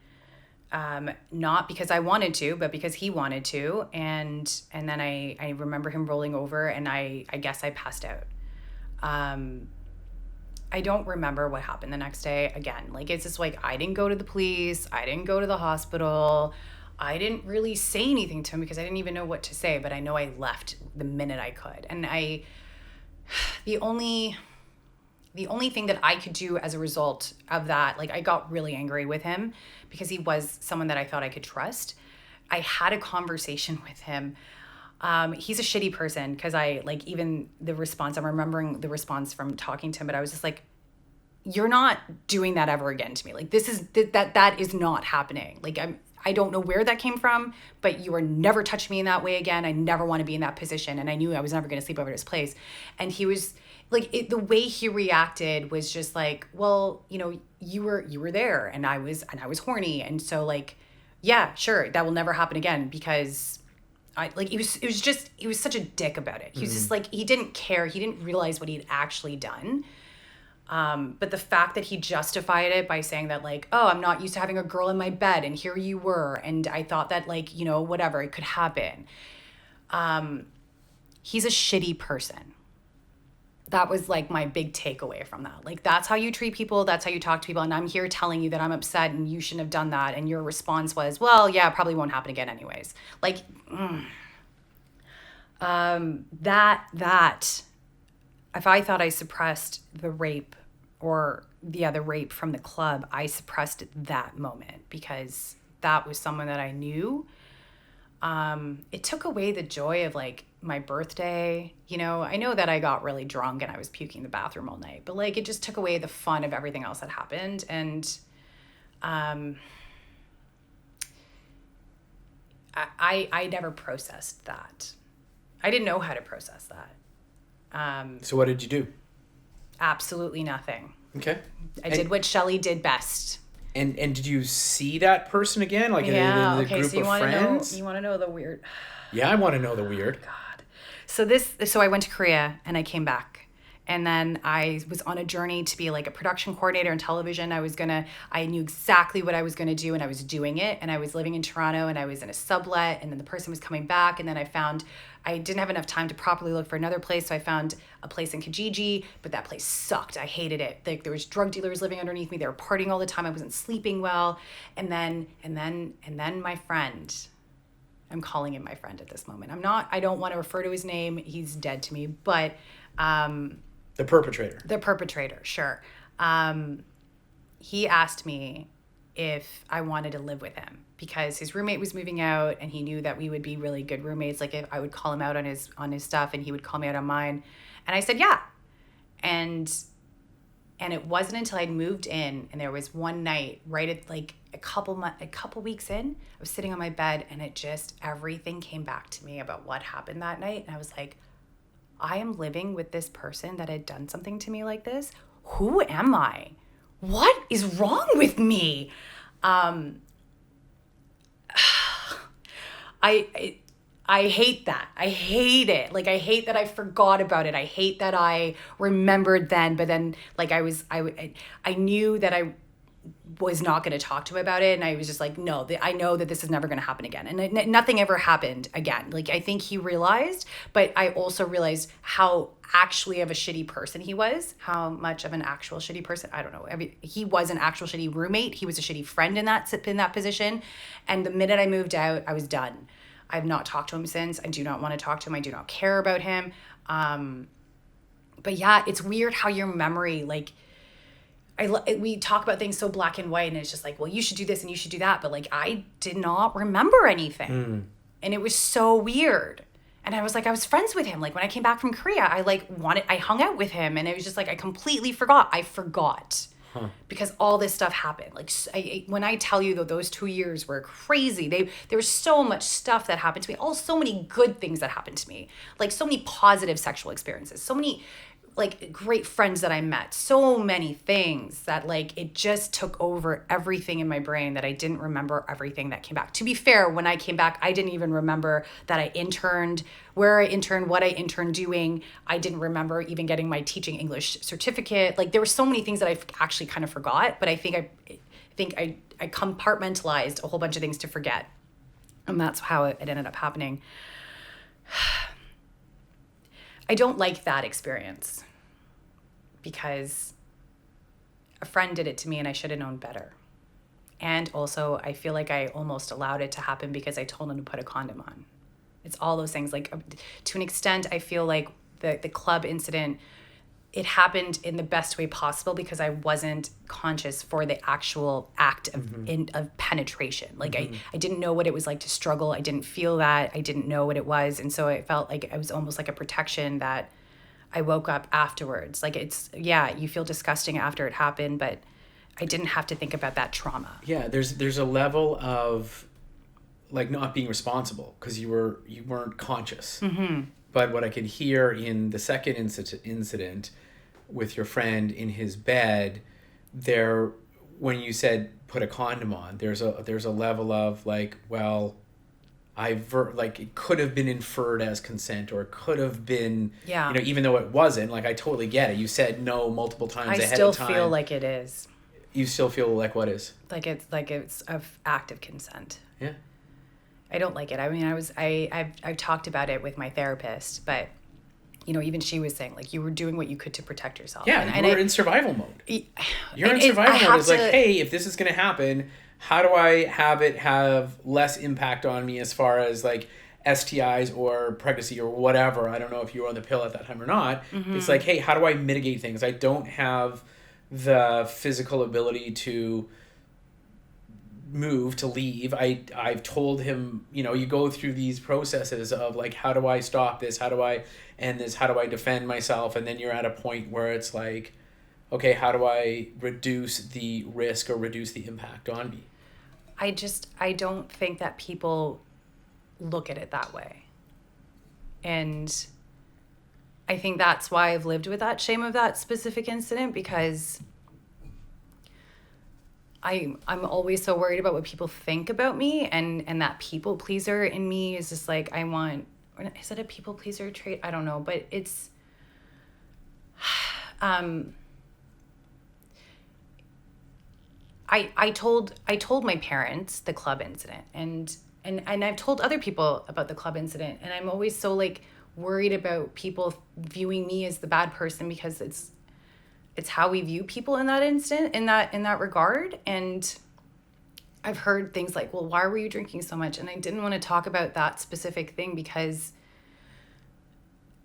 Speaker 1: not because I wanted to, but because he wanted to. And then I remember him rolling over, and I guess I passed out. I don't remember what happened the next day. Again, like, it's just like, I didn't go to the police, I didn't go to the hospital, I didn't really say anything to him because I didn't even know what to say, but I know I left the minute I could. And the only thing that I could do as a result of that, like, I got really angry with him because he was someone that I thought I could trust. I had a conversation with him. He's a shitty person, because I, like, even the response, I'm remembering the response from talking to him, but I was just like, you're not doing that ever again to me. Like, this is, that is not happening. Like, I don't know where that came from, but you are never touching me in that way again. I never want to be in that position. And I knew I was never going to sleep over at his place. And he was like, the way he reacted was just like, well, you know, you were there, and I was horny. And so, like, yeah, sure, that will never happen again, because he was such a dick about it. He was just like, he didn't care. He didn't realize what he'd actually done. But the fact that he justified it by saying that, like, oh, I'm not used to having a girl in my bed, and here you were, and I thought that, like, you know, whatever, it could happen. He's a shitty person. That was, like, my big takeaway from that. Like, that's how you treat people, that's how you talk to people, and I'm here telling you that I'm upset and you shouldn't have done that, and your response was, well, yeah, it probably won't happen again anyways. Like, that if I thought I suppressed the rape, or the rape from the club, I suppressed it that moment, because that was someone that I knew. It took away the joy of, like, my birthday. You know, I know that I got really drunk and I was puking in the bathroom all night, but, like, it just took away the fun of everything else that happened. And I never processed that. I didn't know how to process that.
Speaker 2: So what did you do?
Speaker 1: Absolutely nothing.
Speaker 2: Okay.
Speaker 1: I did what Shelley did best.
Speaker 2: And did you see that person again, like in the
Speaker 1: okay,
Speaker 2: group
Speaker 1: so you
Speaker 2: of friends?
Speaker 1: You want to know the weird?
Speaker 2: Yeah, I want to know the weird.
Speaker 1: God. So I went to Korea and I came back. And then I was on a journey to be, like, a production coordinator in television. I knew exactly what I was going to do, and I was doing it. And I was living in Toronto, and I was in a sublet, and then the person was coming back. And then I didn't have enough time to properly look for another place. So I found a place in Kijiji, but that place sucked. I hated it. Like, there was drug dealers living underneath me. They were partying all the time. I wasn't sleeping well. And then my friend, I'm calling him my friend at this moment. I don't want to refer to his name. He's dead to me, but,
Speaker 2: The perpetrator.
Speaker 1: The perpetrator, sure. He asked me if I wanted to live with him, because his roommate was moving out, and he knew that we would be really good roommates. Like, if I would call him out on his stuff, and he would call me out on mine. And I said, yeah. And it wasn't until I'd moved in, and there was one night right at, like, a couple weeks in, I was sitting on my bed, and everything came back to me about what happened that night. And I was like, I am living with this person that had done something to me like this. Who am I? What is wrong with me? I hate that. I hate it. Like, I hate that I forgot about it. I hate that I remembered then, but then, like, I knew that I was not going to talk to him about it. And I was just like, no, I know that this is never going to happen again. And nothing ever happened again. Like, I think he realized, but I also realized how actually of a shitty person he was, how much of an actual shitty person. I don't know. He was an actual shitty roommate. He was a shitty friend in that position. And the minute I moved out, I was done. I have not talked to him since. I do not want to talk to him. I do not care about him. But yeah, it's weird how your memory, like, we talk about things so black and white, and it's just like, well, you should do this and you should do that. But, like, I did not remember anything. And it was so weird. And I was friends with him. Like, when I came back from Korea, I hung out with him, and it was just like, I completely forgot. I forgot. Because all this stuff happened. Like, when I tell you that those 2 years were crazy, there was so much stuff that happened to me. So many good things that happened to me. Like, so many positive sexual experiences. So many like great friends that I met, so many things that like it just took over everything in my brain that I didn't remember everything that came back. To be fair, when I came back, I didn't even remember that I interned, where I interned, what I interned doing. I didn't remember even getting my teaching English certificate. Like there were so many things that I actually kind of forgot, but I think I compartmentalized a whole bunch of things to forget. And that's how it ended up happening. I don't like that experience because a friend did it to me and I should have known better. And also, I feel like I almost allowed it to happen because I told him to put a condom on. It's all those things. Like, to an extent, I feel like the club incident, it happened in the best way possible because I wasn't conscious for the actual act of penetration. Like I didn't know what it was like to struggle. I didn't feel that. I didn't know what it was. And so it felt like it was almost like a protection that I woke up afterwards. Like you feel disgusting after it happened, but I didn't have to think about that trauma.
Speaker 2: Yeah, there's a level of like not being responsible because you weren't conscious. But what I could hear in the second incident with your friend in his bed, there, when you said put a condom on, there's a level of like, well, like it could have been inferred as consent, or it could have been, even though it wasn't. Like I totally get it. You said no multiple times ahead of time.
Speaker 1: I still feel like it is.
Speaker 2: You still feel like what is?
Speaker 1: Like it's of active consent.
Speaker 2: Yeah.
Speaker 1: I don't like it. I mean, I've talked about it with my therapist, but even she was saying like you were doing what you could to protect yourself.
Speaker 2: Yeah, and you were in survival mode. You're in survival mode. It's like, hey, if this is going to happen, how do I have it have less impact on me as far as like STIs or pregnancy or whatever? I don't know if you were on the pill at that time or not. It's like, hey, how do I mitigate things? I don't have the physical ability to move, to leave. I've told him, you go through these processes of like, how do I stop this? How do I end this? How do I defend myself? And then you're at a point where it's like, okay, how do I reduce the risk or reduce the impact on me?
Speaker 1: I don't think that people look at it that way. And I think that's why I've lived with that shame of that specific incident, because I'm always so worried about what people think about me, and that people pleaser in me is just like, is it a people pleaser trait? I don't know, but it's, I told my parents the club incident, and I've told other people about the club incident, and I'm always so like worried about people viewing me as the bad person, because it's how we view people in that instant, in that regard. And I've heard things like, well, why were you drinking so much? And I didn't want to talk about that specific thing because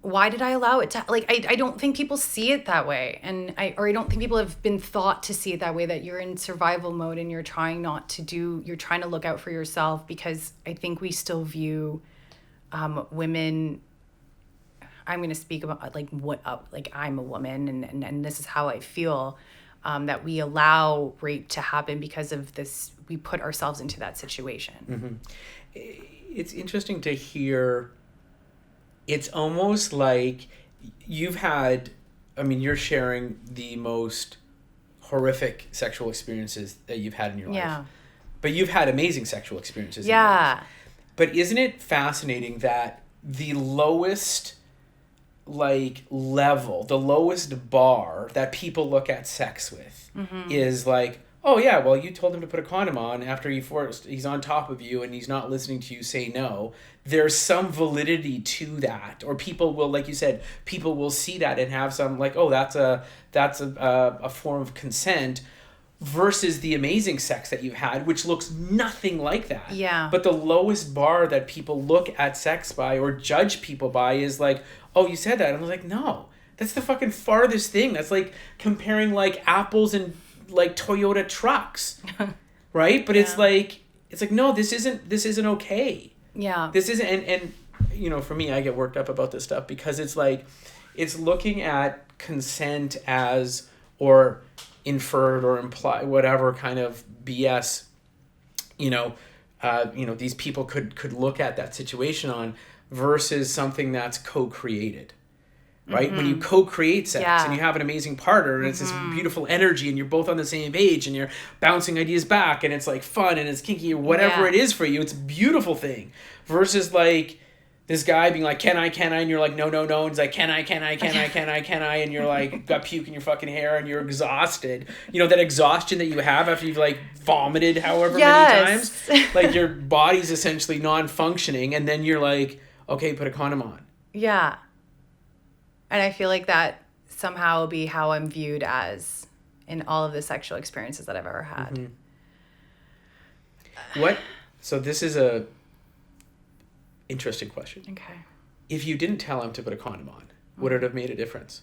Speaker 1: why did I allow it to, like, I don't think people see it that way. And I don't think people have been thought to see it that way, that you're in survival mode and you're trying you're trying to look out for yourself, because I think we still view women, I'm going to speak about like I'm a woman and this is how I feel, that we allow rape to happen because of this. We put ourselves into that situation.
Speaker 2: It's interesting to hear. It's almost like you're sharing the most horrific sexual experiences that you've had in your life.
Speaker 1: Yeah.
Speaker 2: But you've had amazing sexual experiences.
Speaker 1: Yeah.
Speaker 2: In your life. But isn't it fascinating that the lowest level, the lowest bar that people look at sex with is like, oh yeah, well, you told him to put a condom on after he's on top of you and he's not listening to you say no. There's some validity to that, or people will, like you said, people will see that and have some like, oh, that's a form of consent, versus the amazing sex that you've had, which looks nothing like that.
Speaker 1: Yeah.
Speaker 2: But the lowest bar that people look at sex by or judge people by is like, oh, you said that. And I was like, no, that's the fucking farthest thing. That's like comparing like apples and like Toyota trucks, right? But it's like no, this isn't okay.
Speaker 1: Yeah.
Speaker 2: This isn't, and for me, I get worked up about this stuff because it's like, it's looking at consent as, or inferred or imply whatever kind of BS, these people could look at that situation on, versus something that's co-created, right? When you co-create sex and you
Speaker 1: Yeah.
Speaker 2: have an amazing partner and it's this beautiful energy and you're both on the same page and you're bouncing ideas back and it's like fun and it's kinky or whatever
Speaker 1: Yeah.
Speaker 2: it is for you, it's a beautiful thing. Versus like this guy being like, can I, and you're like, no, no, no. And he's like, can I, and you're like, got puke in your fucking hair and you're exhausted. You know, that exhaustion that you have after you've like vomited however many times,
Speaker 1: Yes.
Speaker 2: like your body's essentially non-functioning and then you're like, okay, put a condom on.
Speaker 1: Yeah. And I feel like that somehow will be how I'm viewed as in all of the sexual experiences that I've ever had.
Speaker 2: What? So this is a interesting question.
Speaker 1: Okay.
Speaker 2: If you didn't tell him to put a condom on, would it have made a difference?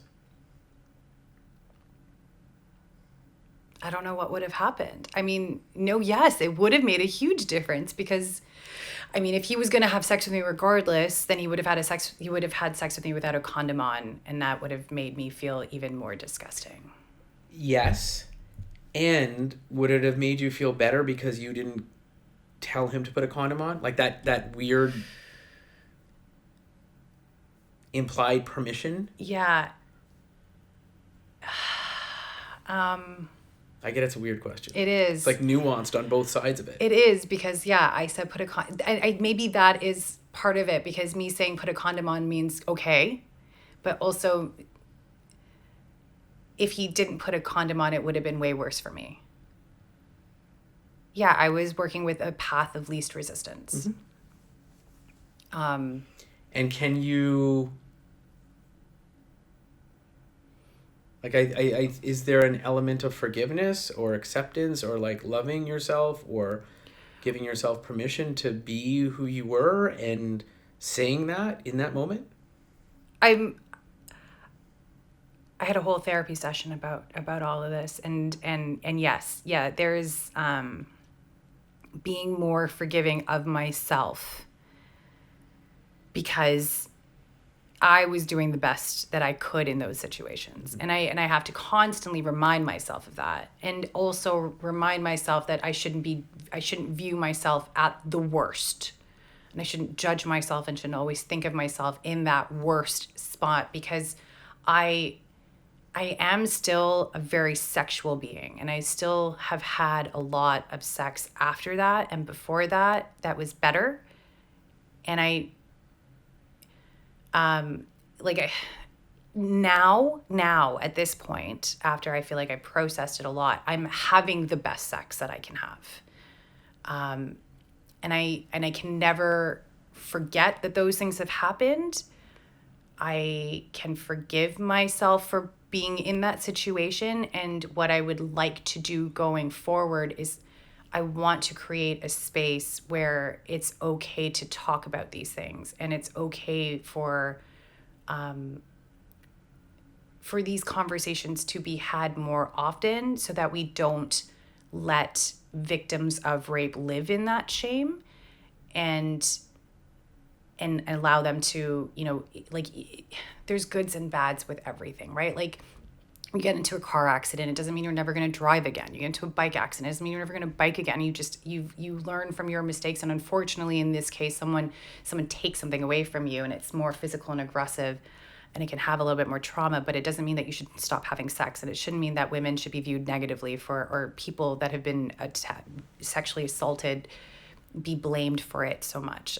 Speaker 1: I don't know what would have happened. I mean, no, yes, it would have made a huge difference because, I mean, if he was going to have sex with me regardless, then he would have had sex with me without a condom on, and that would have made me feel even more disgusting.
Speaker 2: Yes. And would it have made you feel better because you didn't tell him to put a condom on? Like that weird implied permission?
Speaker 1: Yeah.
Speaker 2: I get it's a weird question.
Speaker 1: It is.
Speaker 2: It's like nuanced on both sides of it.
Speaker 1: It is because, yeah, I said put a condom. Maybe that is part of it because me saying put a condom on means okay. But also, if he didn't put a condom on, it would have been way worse for me. Yeah, I was working with a path of least resistance.
Speaker 2: And can you... Like, I is there an element of forgiveness or acceptance or, like, loving yourself or giving yourself permission to be who you were and saying that in that moment?
Speaker 1: I had a whole therapy session about all of this. And yes, yeah, there's being more forgiving of myself because I was doing the best that I could in those situations. And I have to constantly remind myself of that. And also remind myself that I shouldn't view myself at the worst. And I shouldn't judge myself and shouldn't always think of myself in that worst spot because I am still a very sexual being and I still have had a lot of sex after that and before that was better. And now at this point, after I feel like I processed it a lot, I'm having the best sex that I can have. And I can never forget that those things have happened. I can forgive myself for being in that situation. And what I would like to do going forward is I want to create a space where it's okay to talk about these things and it's okay for these conversations to be had more often so that we don't let victims of rape live in that shame and allow them to, like, there's goods and bads with everything, right? Like, you get into a car accident, it doesn't mean you're never going to drive again. You get into a bike accident, it doesn't mean you're never going to bike again. You learn from your mistakes. And unfortunately, in this case, someone takes something away from you and it's more physical and aggressive and it can have a little bit more trauma, but it doesn't mean that you should stop having sex. And it shouldn't mean that women should be viewed negatively or people that have been sexually assaulted be blamed for it so much.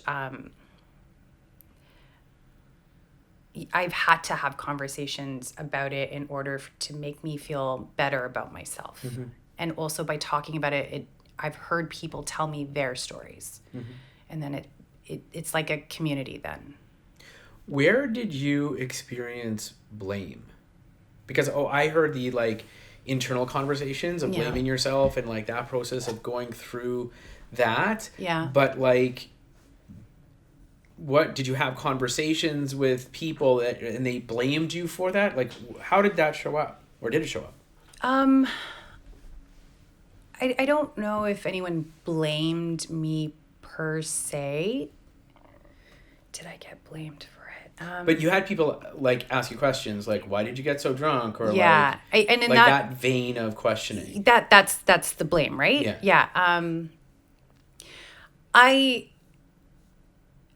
Speaker 1: I've had to have conversations about it in order to make me feel better about myself. Mm-hmm. And also by talking about it, I've heard people tell me their stories. Mm-hmm. And then it's like a community then.
Speaker 2: Where did you experience blame? Because, I heard the, like, internal conversations of blaming yourself and, like, that process of going through that.
Speaker 1: Yeah.
Speaker 2: But, like... What did you have conversations with people and they blamed you for that? Like, how did that show up, or did it show up?
Speaker 1: I don't know if anyone blamed me per se. Did I get blamed for it?
Speaker 2: But you had people like ask you questions like, "Why did you get so drunk?" Or
Speaker 1: and in
Speaker 2: that vein of questioning.
Speaker 1: That's the blame, right?
Speaker 2: Yeah.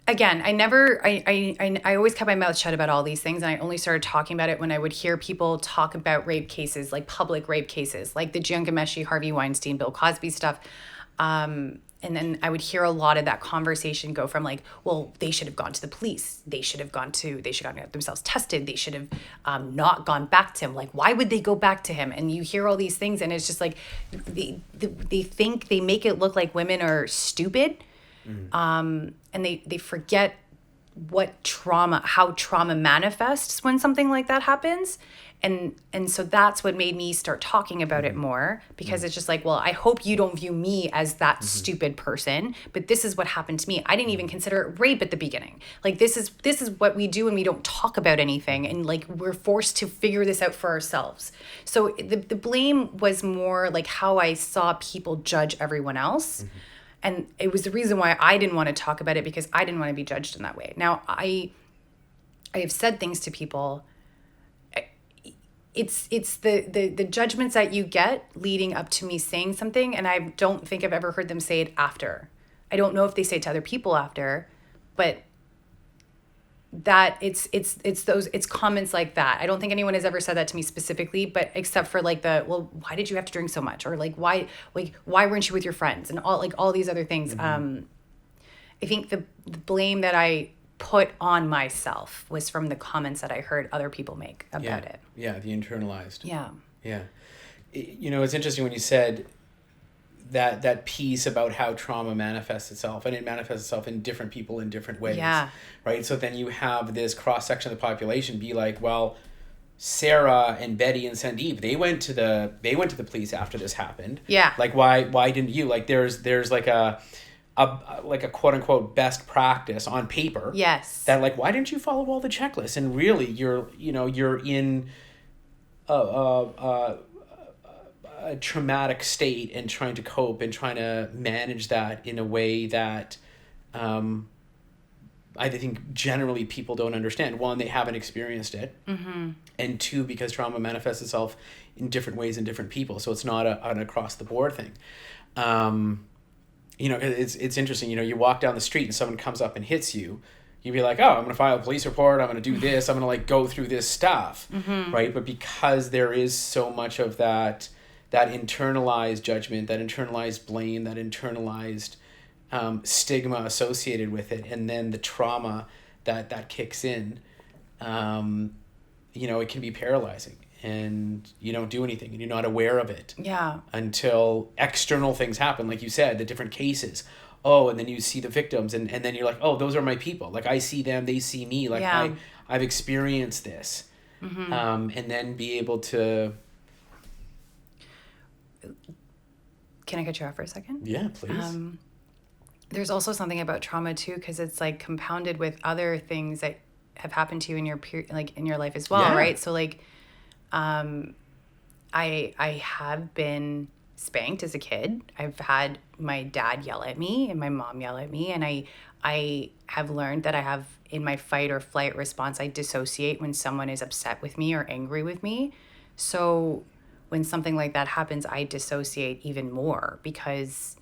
Speaker 1: again, I always kept my mouth shut about all these things. And I only started talking about it when I would hear people talk about rape cases, like public rape cases, like the Giangameshi, Harvey Weinstein, Bill Cosby stuff. And then I would hear a lot of that conversation go from like, well, they should have gone to the police. They should have gotten themselves tested. They should have not gone back to him. Like, why would they go back to him? And you hear all these things, and it's just like, they think they make it look like women are stupid. And they forget how trauma manifests when something like that happens. And so that's what made me start talking about it more, because it's just like, well, I hope you don't view me as that stupid person, but this is what happened to me. I didn't even consider it rape at the beginning. Like, this is what we do when we don't talk about anything, and like we're forced to figure this out for ourselves. So the blame was more like how I saw people judge everyone else. And it was the reason why I didn't want to talk about it, because I didn't want to be judged in that way. Now, I have said things to people. It's the judgments that you get leading up to me saying something, and I don't think I've ever heard them say it after. I don't know if they say it to other people after, but that it's comments like that. I don't think anyone has ever said that to me specifically, but except for like well, why did you have to drink so much? Or like, why weren't you with your friends? And all these other things. I think the blame that I put on myself was from the comments that I heard other people make about it.
Speaker 2: Yeah, the internalized.
Speaker 1: Yeah.
Speaker 2: Yeah. It's interesting when you said that piece about how trauma manifests itself, and it manifests itself in different people in different ways.
Speaker 1: Yeah.
Speaker 2: Right? So then you have this cross-section of the population be like, well, Sarah and Betty and Sandeep, they went to the police after this happened.
Speaker 1: Yeah.
Speaker 2: Like, why didn't you? Like, there's like a quote unquote best practice on paper.
Speaker 1: Yes.
Speaker 2: That like, why didn't you follow all the checklists? And really, you're in a traumatic state and trying to cope and trying to manage that in a way that I think generally people don't understand. One, they haven't experienced it. And two, because trauma manifests itself in different ways in different people. So it's not an across the board thing. It's interesting. You walk down the street and someone comes up and hits you. You'd be like, oh, I'm going to file a police report. I'm going to do this. I'm going to like go through this stuff. Right. But because there is so much of that internalized judgment, that internalized blame, that internalized stigma associated with it, and then the trauma that kicks in, it can be paralyzing, and you don't do anything, and you're not aware of it.
Speaker 1: Yeah.
Speaker 2: Until external things happen, like you said, the different cases. Oh, and then you see the victims, and then you're like, oh, those are my people. Like, I see them, they see me. Like, yeah. I've experienced this. And then be able to...
Speaker 1: Can I cut you off for a second?
Speaker 2: Yeah, please.
Speaker 1: There's also something about trauma too, because it's like compounded with other things that have happened to you in your in your life as well, yeah. Right? So like, I have been spanked as a kid. I've had my dad yell at me and my mom yell at me, and I have learned that I have, in my fight or flight response, I dissociate when someone is upset with me or angry with me. So when something like that happens, I dissociate even more, because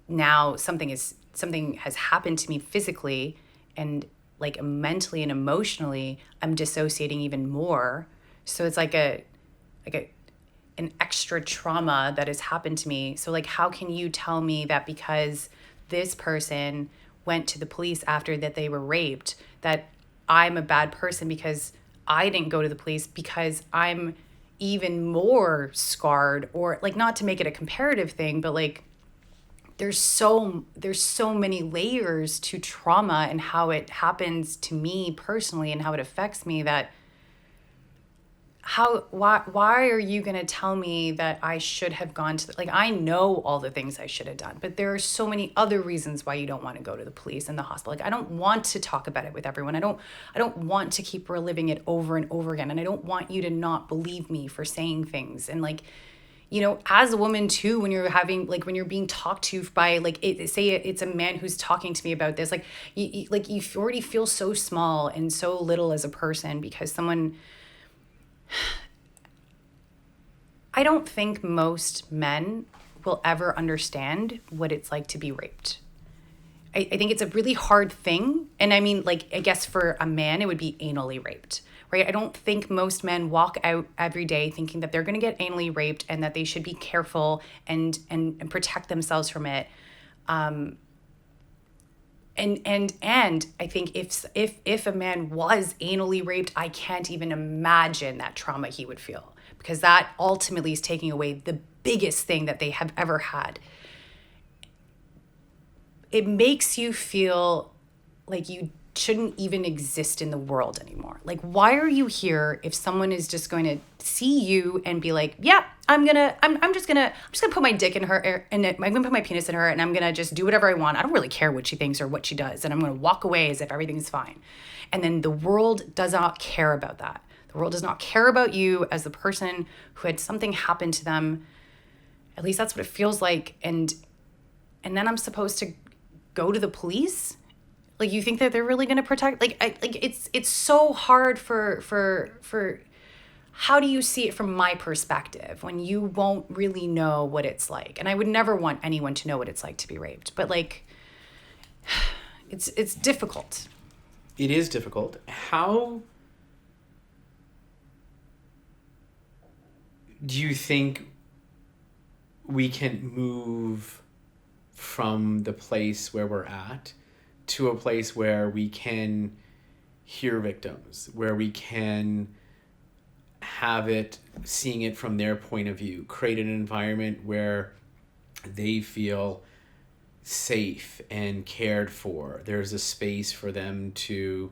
Speaker 1: now something has happened to me physically, and like mentally and emotionally, I'm dissociating even more. So it's like an extra trauma that has happened to me. So like, how can you tell me that because this person went to the police after that they were raped, that I'm a bad person because I didn't go to the police, because I'm even more scarred? Or like, not to make it a comparative thing, but like, there's so many layers to trauma and how it happens to me personally and how it affects me, that why are you going to tell me that I should have gone to like, I know all the things I should have done, but there are so many other reasons why you don't want to go to the police and the hospital. Like, I don't want to talk about it with everyone. I don't want to keep reliving it over and over again. And I don't want you to not believe me for saying things. And like, as a woman too, when you're when you're being talked to by say it's a man who's talking to me about this, you already feel so small and so little as a person, because someone, I don't think most men will ever understand what it's like to be raped. I think it's a really hard thing. And I mean, like, I guess for a man, it would be anally raped, right? I don't think most men walk out every day thinking that they're going to get anally raped and that they should be careful and protect themselves from it. And I think if a man was anally raped, I can't even imagine that trauma he would feel, because that ultimately is taking away the biggest thing that they have ever had. It makes you feel like you shouldn't even exist in the world anymore. Like, why are you here if someone is just going to see you and be like, yeah, I'm just gonna put my dick in her, and I'm gonna put my penis in her, and I'm gonna just do whatever I want. I don't really care what she thinks or what she does, and I'm gonna walk away as if everything's fine. And then the world does not care about that. The world does not care about you as the person who had something happen to them. At least that's what it feels like. And then I'm supposed to go to the police? Like, you think that they're really going to protect? It's so hard for how do you see it from my perspective when you won't really know what it's like? And I would never want anyone to know what it's like to be raped, but like, it's difficult.
Speaker 2: It is difficult. How do you think we can move from the place where we're at to a place where we can hear victims, where we can have it, seeing it from their point of view, create an environment where they feel safe and cared for? There's a space for them to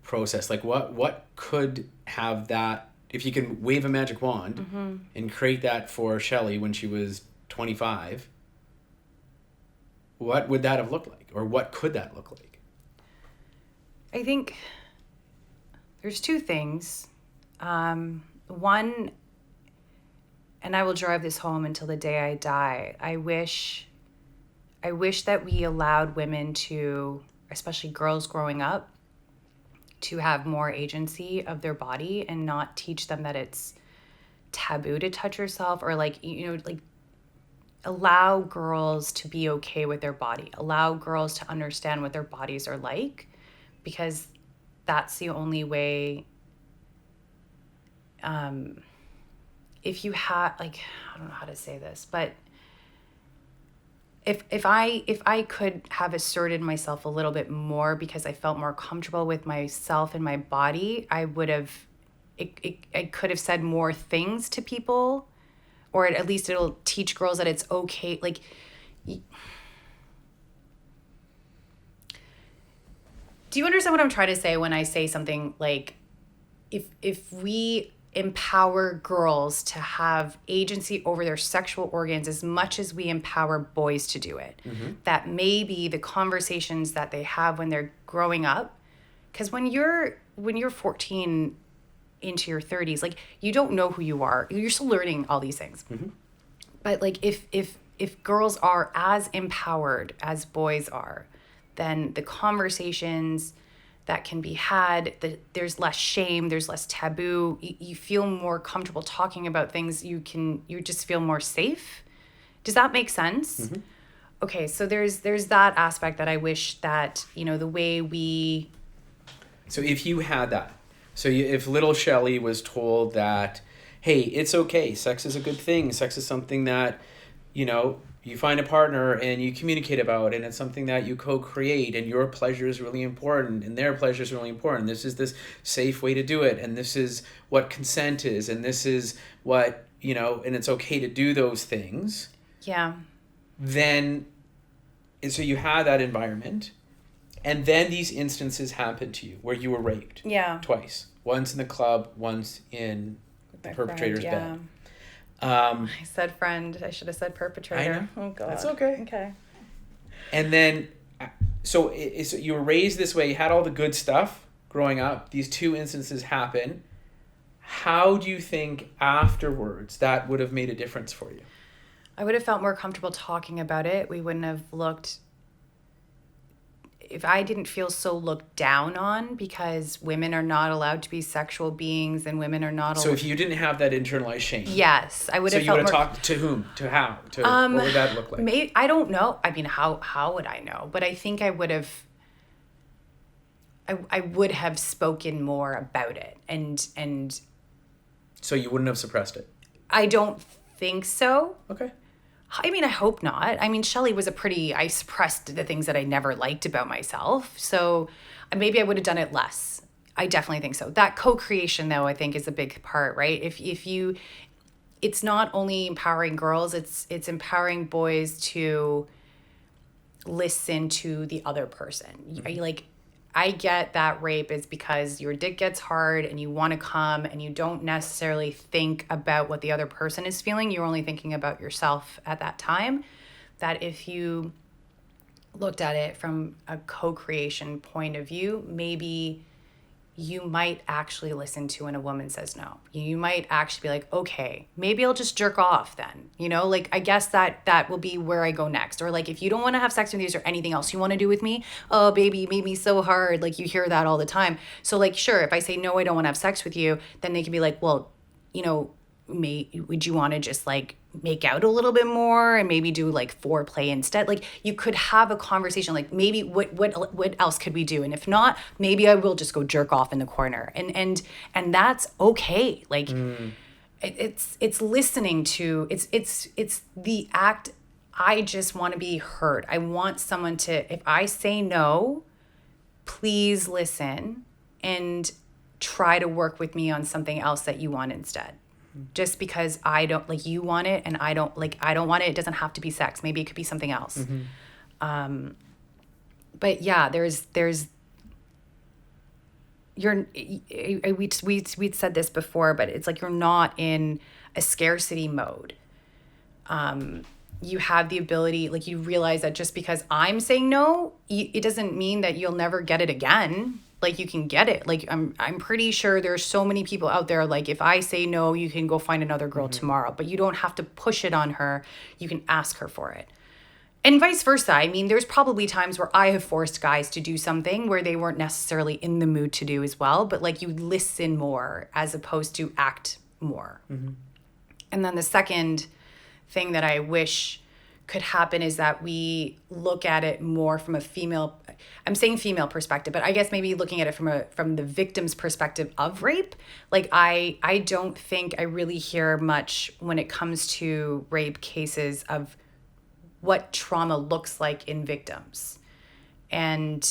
Speaker 2: process. Like, what could have that, if you can wave a magic wand and create that for Shelley when she was 25, what would that have looked like? Or what could that look like?
Speaker 1: I think there's two things. One, and I will drive this home until the day I die, I wish that we allowed women to, especially girls growing up, to have more agency of their body and not teach them that it's taboo to touch yourself, or like, like, allow girls to be okay with their body, allow girls to understand what their bodies are like, because that's the only way. If you have, like, I don't know how to say this, but if I could have asserted myself a little bit more because I felt more comfortable with myself and my body, I could have said more things to people, or at least it'll teach girls that it's okay. Like, do you understand what I'm trying to say when I say something like, if we empower girls to have agency over their sexual organs as much as we empower boys to do it, that maybe the conversations that they have when they're growing up, because when you're 14 into your 30s, like, you don't know who you are. You're still learning all these things. But like, if girls are as empowered as boys are, then the conversations that can be had, there's less shame, there's less taboo. You feel more comfortable talking about things. You just feel more safe. Does that make sense? Okay, so there's that aspect that I wish that, the way we.
Speaker 2: So if you had that, if little Shelley was told that, hey, it's okay, sex is a good thing, sex is something that, you find a partner and you communicate about, and it's something that you co-create, and your pleasure is really important and their pleasure is really important. This is this safe way to do it, and this is what consent is, and this is what, and it's okay to do those things.
Speaker 1: Yeah.
Speaker 2: Then, and so you had that environment, and then these instances happened to you where you were raped.
Speaker 1: Yeah.
Speaker 2: Twice. Once in the club, once in the perpetrator's bed.
Speaker 1: I said friend. I should have said perpetrator.
Speaker 2: I know.
Speaker 1: Oh, God.
Speaker 2: That's okay.
Speaker 1: Okay.
Speaker 2: And then, so you were raised this way. You had all the good stuff growing up. These two instances happen. How do you think afterwards that would have made a difference for you?
Speaker 1: I would have felt more comfortable talking about it. We wouldn't have looked. If I didn't feel so looked down on because women are not allowed to be sexual beings and women are not allowed.
Speaker 2: So if you didn't have that internalized shame.
Speaker 1: Yes, I would have felt more. So
Speaker 2: you would have talked to whom? To how? What would that look like?
Speaker 1: I don't know. I mean, how would I know? But I think I would have. I would have spoken more about it. And
Speaker 2: So you wouldn't have suppressed it?
Speaker 1: I don't think so.
Speaker 2: Okay.
Speaker 1: I mean, I hope not. I mean, Shelley was I suppressed the things that I never liked about myself. So maybe I would have done it less. I definitely think so. That co-creation, though, I think is a big part, right? If you, it's not only empowering girls, it's empowering boys to listen to the other person. Like, I get that rape is because your dick gets hard and you want to come and you don't necessarily think about what the other person is feeling. You're only thinking about yourself at that time. That if you looked at it from a co-creation point of view, maybe you might actually listen to when a woman says no. You might actually be like, okay, maybe I'll just jerk off then. Like, I guess that will be where I go next. Or like, if you don't want to have sex with me, is there anything else you want to do with me? Oh, baby, you made me so hard. Like, you hear that all the time. So like, sure, if I say no, I don't want to have sex with you, then they can be like, well, would you want to just like make out a little bit more and maybe do like foreplay instead? Like, you could have a conversation, like, maybe what else could we do? And if not, maybe I will just go jerk off in the corner, and that's okay. Like, it's listening to, it's the act. I just want to be heard. I want someone to, if I say no, please listen and try to work with me on something else that you want instead. Just because I don't, like, you want it and I don't want it, it doesn't have to be sex. Maybe it could be something else. But yeah, we'd said this before, but it's like, you're not in a scarcity mode. You have the ability, like, you realize that just because I'm saying no, it doesn't mean that you'll never get it again. Like, you can get it. Like, I'm pretty sure there's so many people out there, like, if I say no, you can go find another girl tomorrow, but you don't have to push it on her. You can ask her for it. And vice versa. I mean, there's probably times where I have forced guys to do something where they weren't necessarily in the mood to do as well, but like, you listen more as opposed to act more. And then the second thing that I wish could happen is that we look at it more from a female, I'm saying female perspective, but I guess maybe looking at it from the victim's perspective of rape. Like, I don't think I really hear much when it comes to rape cases of what trauma looks like in victims. And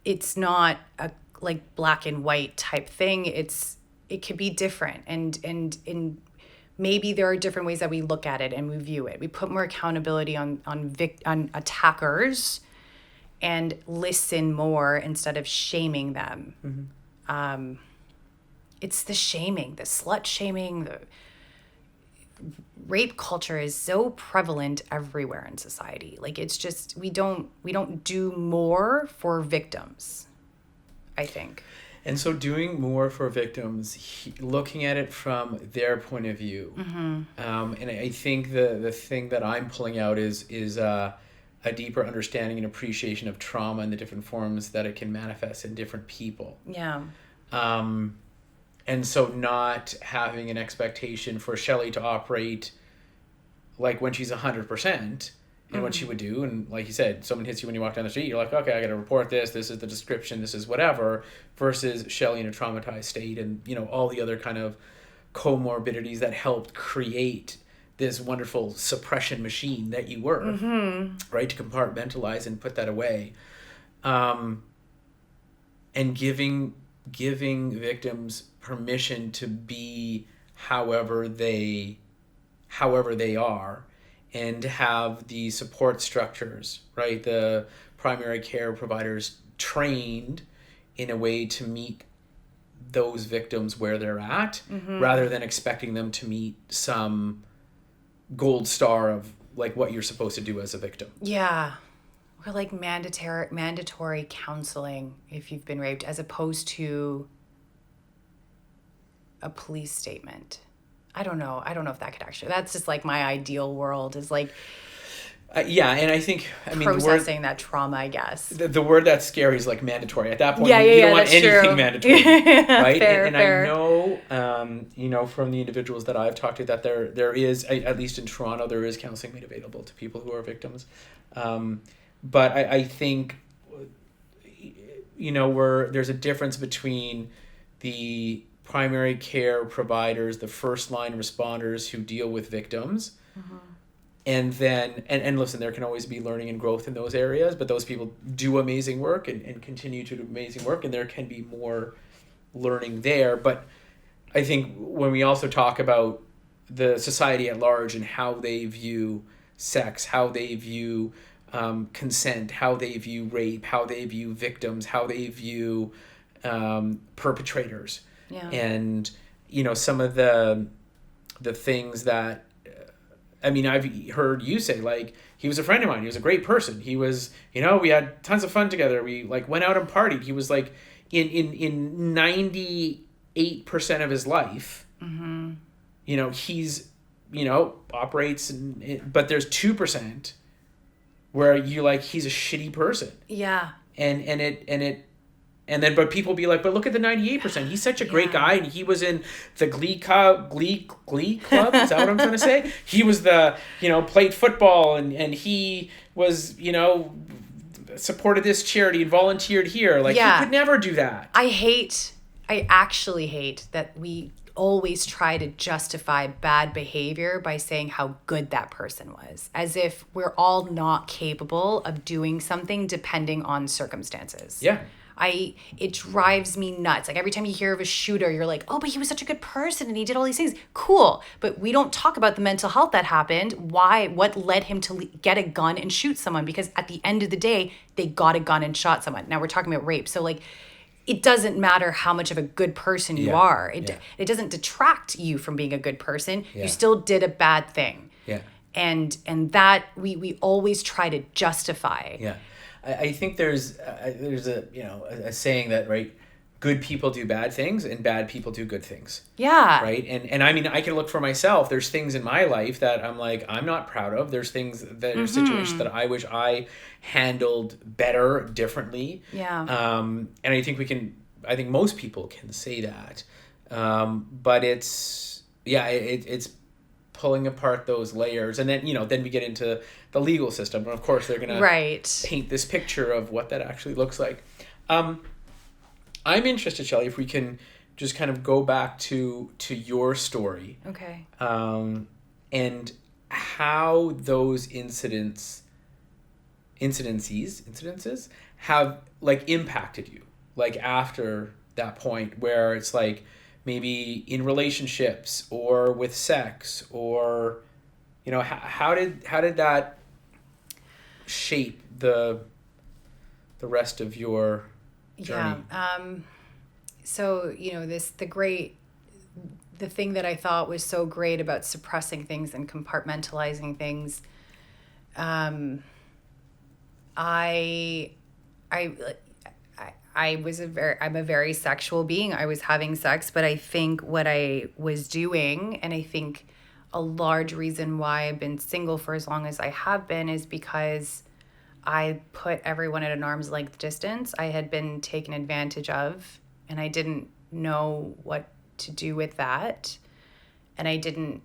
Speaker 1: it's not a like black and white type thing. It could be different, and maybe there are different ways that we look at it and we view it. We put more accountability on attackers and listen more instead of shaming them. It's the shaming, the slut shaming, the rape culture is so prevalent everywhere in society. Like, it's just, we don't do more for victims, I think.
Speaker 2: And so doing more for victims, looking at it from their point of view. And I think the thing that I'm pulling out is a deeper understanding and appreciation of trauma and the different forms that it can manifest in different people.
Speaker 1: Yeah.
Speaker 2: And so not having an expectation for Shelley to operate like when she's 100% in what she would do. And like you said, someone hits you when you walk down the street, you're like, okay, I got to report this. This is the description. This is whatever. Versus Shelley in a traumatized state and, all the other kind of comorbidities that helped create this wonderful suppression machine that you were, right? To compartmentalize and put that away. And giving victims permission to be however they are, and have the support structures, right? The primary care providers trained in a way to meet those victims where they're at, rather than expecting them to meet some gold star of like what you're supposed to do as a victim.
Speaker 1: Yeah. Or like mandatory counseling if you've been raped, as opposed to a police statement. I don't know if that could actually, that's just like my ideal world, is like
Speaker 2: yeah, and I think,
Speaker 1: processing that trauma, I guess.
Speaker 2: The word that's scary is like mandatory. At that point,
Speaker 1: you
Speaker 2: don't want anything
Speaker 1: true.
Speaker 2: mandatory, right?
Speaker 1: Fair.
Speaker 2: I know, from the individuals that I've talked to, that there is, at least in Toronto, there is counseling made available to people who are victims. But I think where there's a difference between the primary care providers, the first line responders who deal with victims. And then, and listen, there can always be learning and growth in those areas, but those people do amazing work and continue to do amazing work, and there can be more learning there. But I think when we also talk about the society at large and how they view sex, how they view consent, how they view rape, how they view victims, how they view perpetrators, and some of the things that I've heard you say, like, he was a friend of mine. He was a great person. He was, we had tons of fun together. We went out and partied. He was like in 98% of his life, he's, operates, but there's 2% where you he's a shitty person.
Speaker 1: Yeah.
Speaker 2: And then, but people be like, but look at the 98%. He's such a great guy, and he was in the Glee Club. Is that what I'm trying to say? He was played football, and he was, supported this charity and volunteered here. He could never do that.
Speaker 1: I actually hate that we always try to justify bad behavior by saying how good that person was, as if we're all not capable of doing something depending on circumstances.
Speaker 2: Yeah.
Speaker 1: It drives me nuts. Every time you hear of a shooter, you're like, oh, but he was such a good person and he did all these things. Cool. But we don't talk about the mental health that happened. Why? What led him to get a gun and shoot someone? Because at the end of the day, they got a gun and shot someone. Now we're talking about rape. So it doesn't matter how much of a good person you are. It doesn't detract you from being a good person. Yeah. You still did a bad thing.
Speaker 2: Yeah.
Speaker 1: And that we always try to justify.
Speaker 2: Yeah. I think there's a saying that, right, good people do bad things and bad people do good things.
Speaker 1: Yeah.
Speaker 2: Right. And I can look for myself. There's things in my life that I'm not proud of. There's things that are situations that I wish I handled better, differently.
Speaker 1: Yeah.
Speaker 2: And I think most people can say that. But it's pulling apart those layers, and then then we get into the legal system, and of course they're gonna paint this picture of what that actually looks like. I'm interested, Shelley, if we can just kind of go back to your story,
Speaker 1: okay,
Speaker 2: and how those incidences have impacted you, after that point where it's maybe in relationships or with sex, or how did that shape the rest of your journey?
Speaker 1: So the thing that I thought was so great about suppressing things and compartmentalizing things, I'm a very sexual being. I was having sex, but I think what I was doing, and I think a large reason why I've been single for as long as I have been, is because I put everyone at an arm's length distance. I had been taken advantage of, and I didn't know what to do with that. And I don't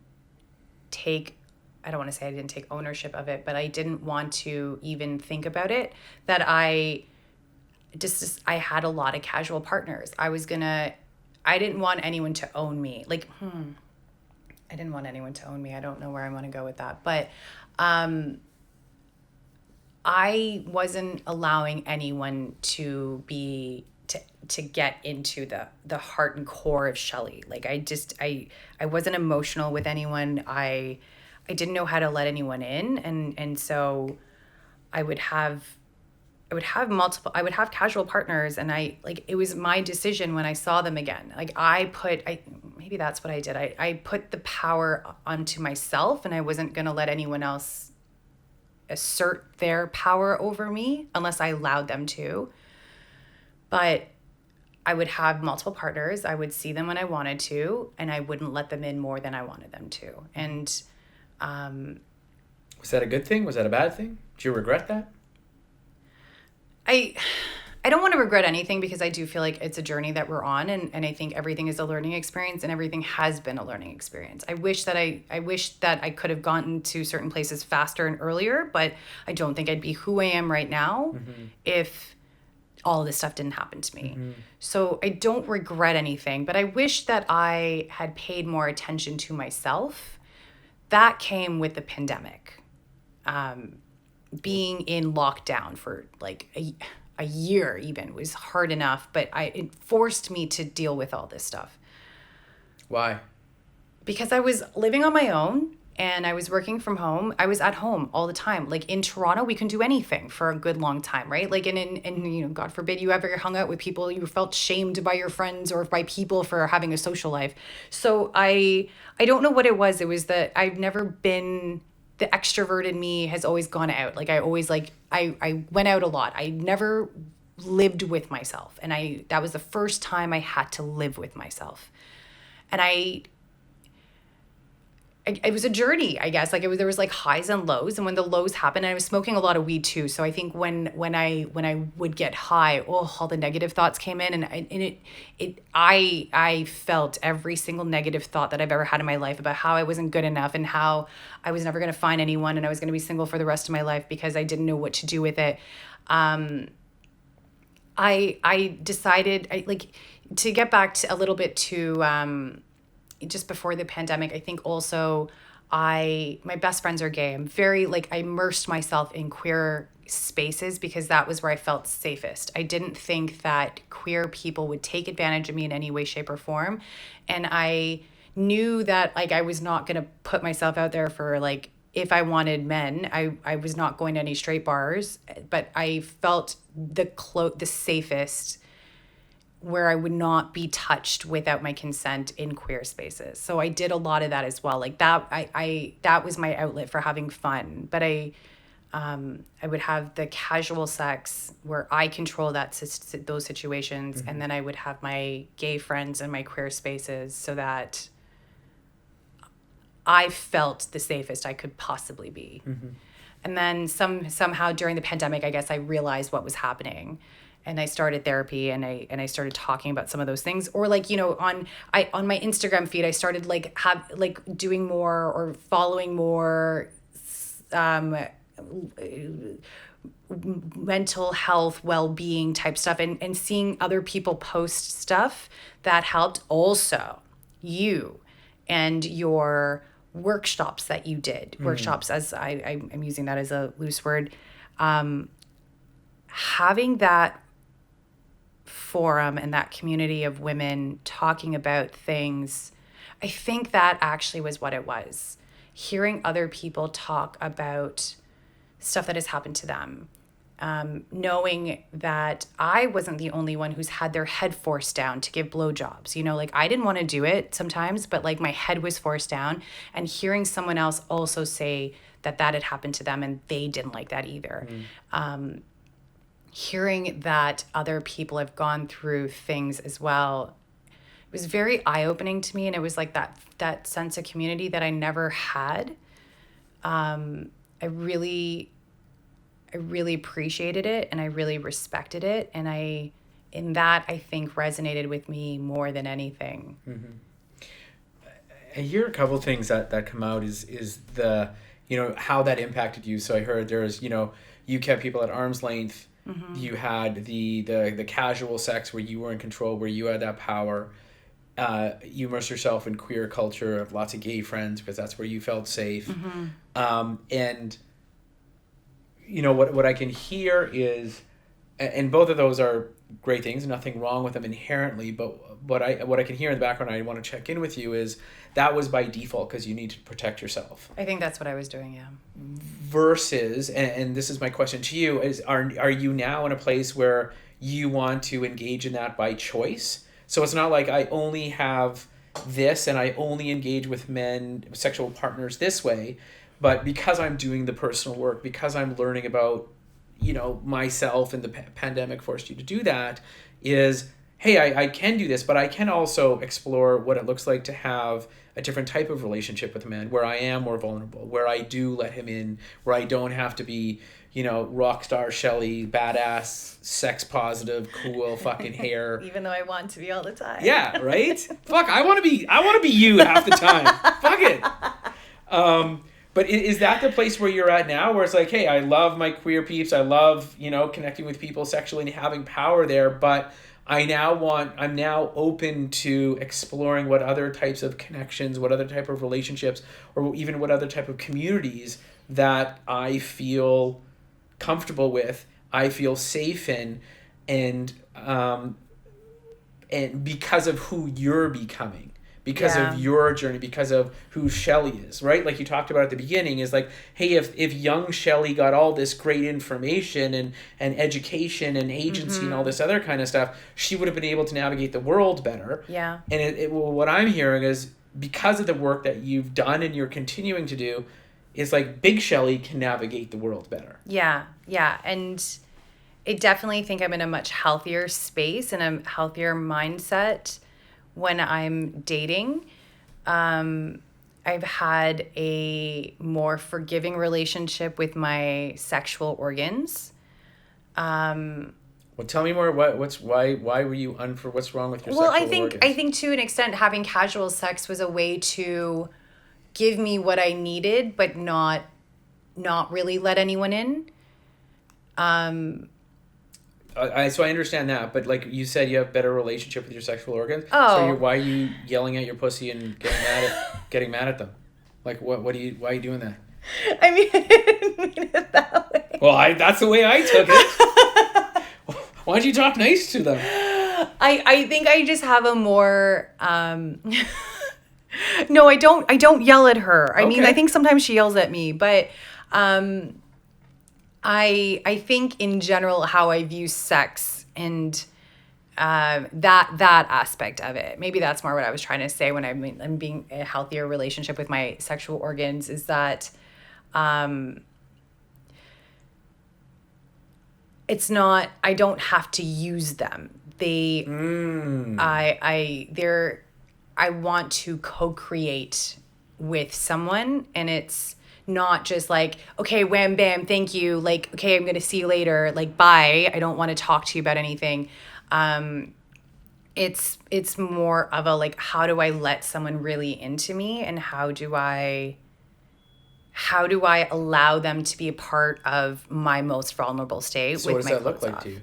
Speaker 1: want to say I didn't take ownership of it, but I didn't want to even think about it, that I had a lot of casual partners. I didn't want anyone to own me. I didn't want anyone to own me. I don't know where I want to go with that. But I wasn't allowing anyone to get into the heart and core of Shelley. I wasn't emotional with anyone. I didn't know how to let anyone in. And so I would have casual partners, and it was my decision when I saw them again. Maybe that's what I did. I put the power onto myself, and I wasn't going to let anyone else assert their power over me unless I allowed them to. But I would have multiple partners. I would see them when I wanted to, and I wouldn't let them in more than I wanted them to. And
Speaker 2: was that a good thing? Was that a bad thing? Do you regret that?
Speaker 1: I don't want to regret anything, because I do feel like it's a journey that we're on, and I think everything is a learning experience, and everything has been a learning experience. I wish that I could have gotten to certain places faster and earlier, but I don't think I'd be who I am right now if all of this stuff didn't happen to me. So I don't regret anything, but I wish that I had paid more attention to myself. That came with the pandemic. Being in lockdown for like a year even was hard enough, but it forced me to deal with all this stuff.
Speaker 2: Why?
Speaker 1: Because I was living on my own and I was working from home. I was at home all the time. Like in Toronto, we couldn't do anything for a good long time, right? Like and God forbid you ever hung out with people, you felt shamed by your friends or by people for having a social life. So I don't know what it was. It was that I've never been, the extrovert in me has always gone out. Like I always I went out a lot. I never lived with myself. And that was the first time I had to live with myself. And it was a journey, I guess. Like there was like highs and lows, and when the lows happened, and I was smoking a lot of weed too. So I think when I would get high, all the negative thoughts came in, and I felt every single negative thought that I've ever had in my life about how I wasn't good enough and how I was never going to find anyone and I was going to be single for the rest of my life because I didn't know what to do with it. I decided to get back to a little bit to just before the pandemic. I think also my best friends are gay. I'm very I immersed myself in queer spaces because that was where I felt safest. I didn't think that queer people would take advantage of me in any way, shape, or form. And I knew that I was not going to put myself out there for if I wanted men. I was not going to any straight bars, but I felt the safest where I would not be touched without my consent in queer spaces. So I did a lot of that as well. That was my outlet for having fun. But I would have the casual sex where I control those situations, and then I would have my gay friends in my queer spaces so that I felt the safest I could possibly be. And then somehow during the pandemic, I guess I realized what was happening. And I started therapy, and I started talking about some of those things. Or on my Instagram feed, I started doing more or following more mental health, well-being type stuff, and seeing other people post stuff that helped. Also, you and your workshops that you did, workshops, as I'm using that as a loose word, having that forum and that community of women talking about things, I think that actually was what it was. Hearing other people talk about stuff that has happened to them, knowing that I wasn't the only one who's had their head forced down to give blowjobs. I didn't want to do it sometimes, but my head was forced down, and hearing someone else also say that had happened to them and they didn't like that either. Hearing that other people have gone through things as well, it was very eye-opening to me, and it was that sense of community that I never had. I really appreciated it, and I really respected it, and I think resonated with me more than anything.
Speaker 2: I hear a couple things that come out is the how that impacted you. So I heard there's you kept people at arm's length. You had the casual sex where you were in control, where you had that power. You immersed yourself in queer culture, of lots of gay friends because that's where you felt safe. And what I can hear is, and both of those are great things, nothing wrong with them inherently, but what I can hear in the background, I want to check in with you, is that was by default because you need to protect yourself.
Speaker 1: I think that's what I was doing, yeah.
Speaker 2: Versus, and this is my question to you, is are you now in a place where you want to engage in that by choice? So it's not like I only have this and I only engage with men, sexual partners this way, but because I'm doing the personal work, because I'm learning about myself, and the pandemic forced you to do that, is, hey, I can do this, but I can also explore what it looks like to have a different type of relationship with a man where I am more vulnerable, where I do let him in, where I don't have to be, rock star Shelly, badass, sex positive, cool fucking hair.
Speaker 1: Even though I want to be all the time.
Speaker 2: Yeah, right? Fuck, I want to be you half the time. Fuck it. But is that the place where you're at now, where it's like, hey, I love my queer peeps, I love, connecting with people sexually and having power there, but I'm now open to exploring what other types of connections, what other type of relationships, or even what other type of communities that I feel comfortable with, I feel safe in, and because of who you're becoming, because of your journey, because of who Shelley is, right? Like you talked about at the beginning, is like, hey, if young Shelley got all this great information and education and agency and all this other kind of stuff, she would have been able to navigate the world better.
Speaker 1: Yeah.
Speaker 2: And what I'm hearing is, because of the work that you've done and you're continuing to do, is like big Shelley can navigate the world better.
Speaker 1: Yeah. Yeah. And I definitely think I'm in a much healthier space and a healthier mindset when I'm dating. I've had a more forgiving relationship with my sexual organs.
Speaker 2: Well, tell me more. Why were you what's wrong with your
Speaker 1: Well,
Speaker 2: sexual organs?
Speaker 1: I think to an extent, having casual sex was a way to give me what I needed, but not really let anyone in.
Speaker 2: So I understand that, but like you said, you have better relationship with your sexual organs.
Speaker 1: Oh.
Speaker 2: So why are you yelling at your pussy and getting mad at them? Like why are you doing that?
Speaker 1: I mean, I didn't mean it that way.
Speaker 2: Well, that's the way I took it. Why don't you talk nice to them?
Speaker 1: I think I just have a more no, I don't yell at her. I mean,
Speaker 2: Okay.
Speaker 1: I think sometimes she yells at me, but I think in general how I view sex and that aspect of it. Maybe that's more what I was trying to say when I'm being a healthier relationship with my sexual organs, is that it's not, I don't have to use them. I want to co-create with someone, and it's not just like, okay, wham, bam, thank you. Like, okay, I'm going to see you later. Like, bye. I don't want to talk to you about anything. It's more of a, like, how do I let someone really into me, and how do I allow them to be a part of my most vulnerable state
Speaker 2: So
Speaker 1: with
Speaker 2: what does
Speaker 1: my
Speaker 2: that look
Speaker 1: clothes
Speaker 2: like
Speaker 1: off?
Speaker 2: to you?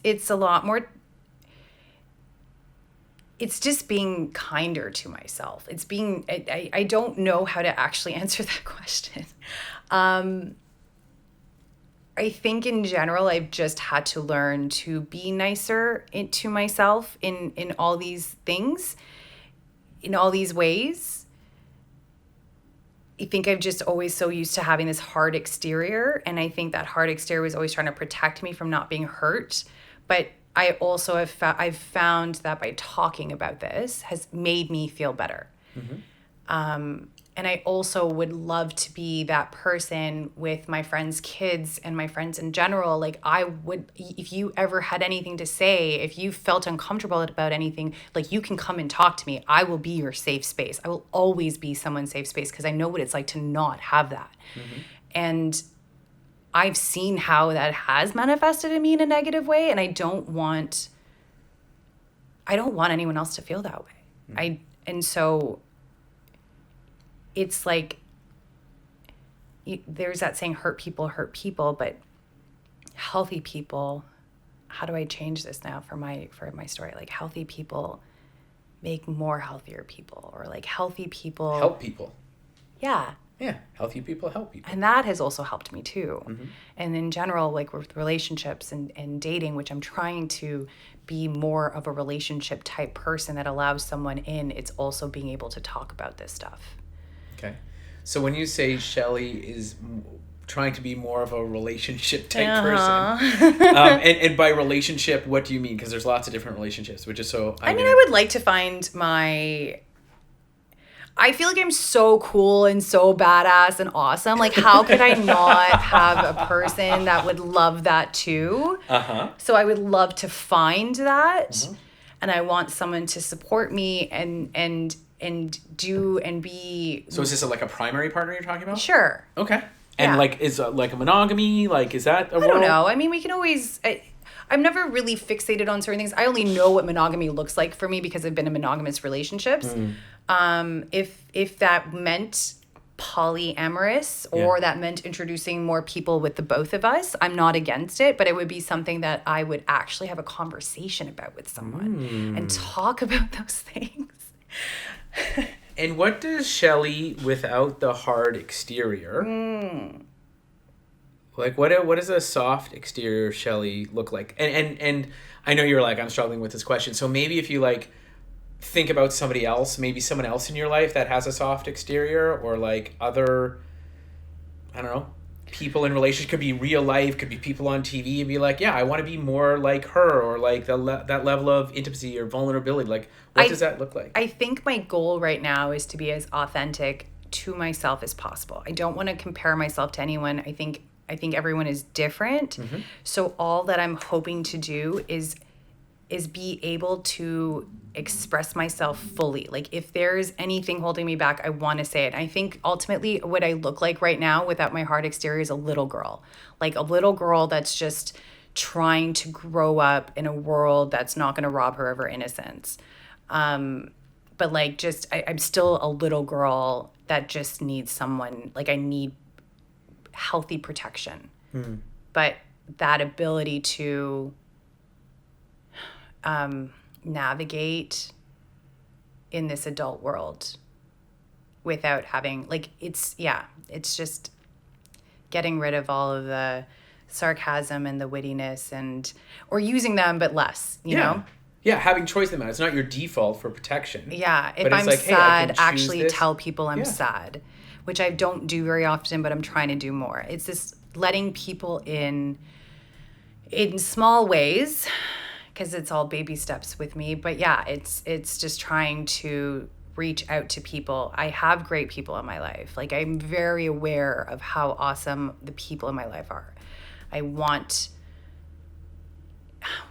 Speaker 1: It's a lot more, it's just being kinder to myself. It's being, I don't know how to actually answer that question. I think in general, I've just had to learn to be nicer to myself in all these things, in all these ways. I think I've just always so used to having this hard exterior, and I think that hard exterior was always trying to protect me from not being hurt. But I also I've found that by talking about this has made me feel better. And I also would love to be that person with my friends' kids and my friends in general. Like, I would, if you ever had anything to say, if you felt uncomfortable about anything, like, you can come and talk to me. I will be your safe space. I will always be someone's safe space, because I know what it's like to not have that. And I've seen how that has manifested in me in a negative way, and I don't want anyone else to feel that way. And so it's like, there's that saying, hurt people, but healthy people, how do I change this now for my story? Like, healthy people make more healthier people, or like healthy people
Speaker 2: Help people.
Speaker 1: Yeah.
Speaker 2: Yeah, healthy people help people.
Speaker 1: And that has also helped me too. And in general, like with relationships and dating, which I'm trying to be more of a relationship type person that allows someone in, it's also being able to talk about this stuff.
Speaker 2: Okay. So when you say Shelley is trying to be more of a relationship type person, and by relationship, what do you mean? Because there's lots of different relationships, which is so...
Speaker 1: I would like to find I feel like I'm so cool and so badass and awesome. Like, how could I not have a person that would love that too? So I would love to find that. And I want someone to support me and do and be...
Speaker 2: So is this like a primary partner you're talking about?
Speaker 1: Sure.
Speaker 2: Okay. And like, is like a monogamy? Like, is that a
Speaker 1: I don't know. I mean, we can always... I'm never really fixated on certain things. I only know what monogamy looks like for me because I've been in monogamous relationships. If that meant polyamorous or that meant introducing more people with the both of us, I'm not against it, but it would be something that I would actually have a conversation about with someone and talk about those things.
Speaker 2: And what does Shelley without the hard exterior? Like what does a soft exterior Shelley look like? And I know you're like, I'm struggling with this question. So maybe if you like think about somebody else, maybe someone else in your life that has a soft exterior, or like other, I don't know, people in relationships, could be real life, could be people on TV, and be like, yeah, I want to be more like her, or like that level of intimacy or vulnerability. Like, what does that look like?
Speaker 1: I think my goal right now is to be as authentic to myself as possible. I don't want to compare myself to anyone. I think everyone is different. So all that I'm hoping to do is be able to express myself fully. Like if there's anything holding me back, I want to say it. I think ultimately what I look like right now without my hard exterior is a little girl. Like a little girl that's just trying to grow up in a world that's not going to rob her of her innocence. But like I'm still a little girl that just needs someone, like I need healthy protection. But that ability to navigate in this adult world without having like it's just getting rid of all of the sarcasm and the wittiness or using them but less, you know?
Speaker 2: Yeah, having choice in that. It's not your default for protection.
Speaker 1: Yeah, if I'm
Speaker 2: like,
Speaker 1: sad,
Speaker 2: hey, I
Speaker 1: actually
Speaker 2: this.
Speaker 1: tell people I'm sad, which I don't do very often, but I'm trying to do more. It's just letting people in small ways, because it's all baby steps with me. But yeah, it's just trying to reach out to people. I have great people in my life. Like I'm very aware of how awesome the people in my life are. I want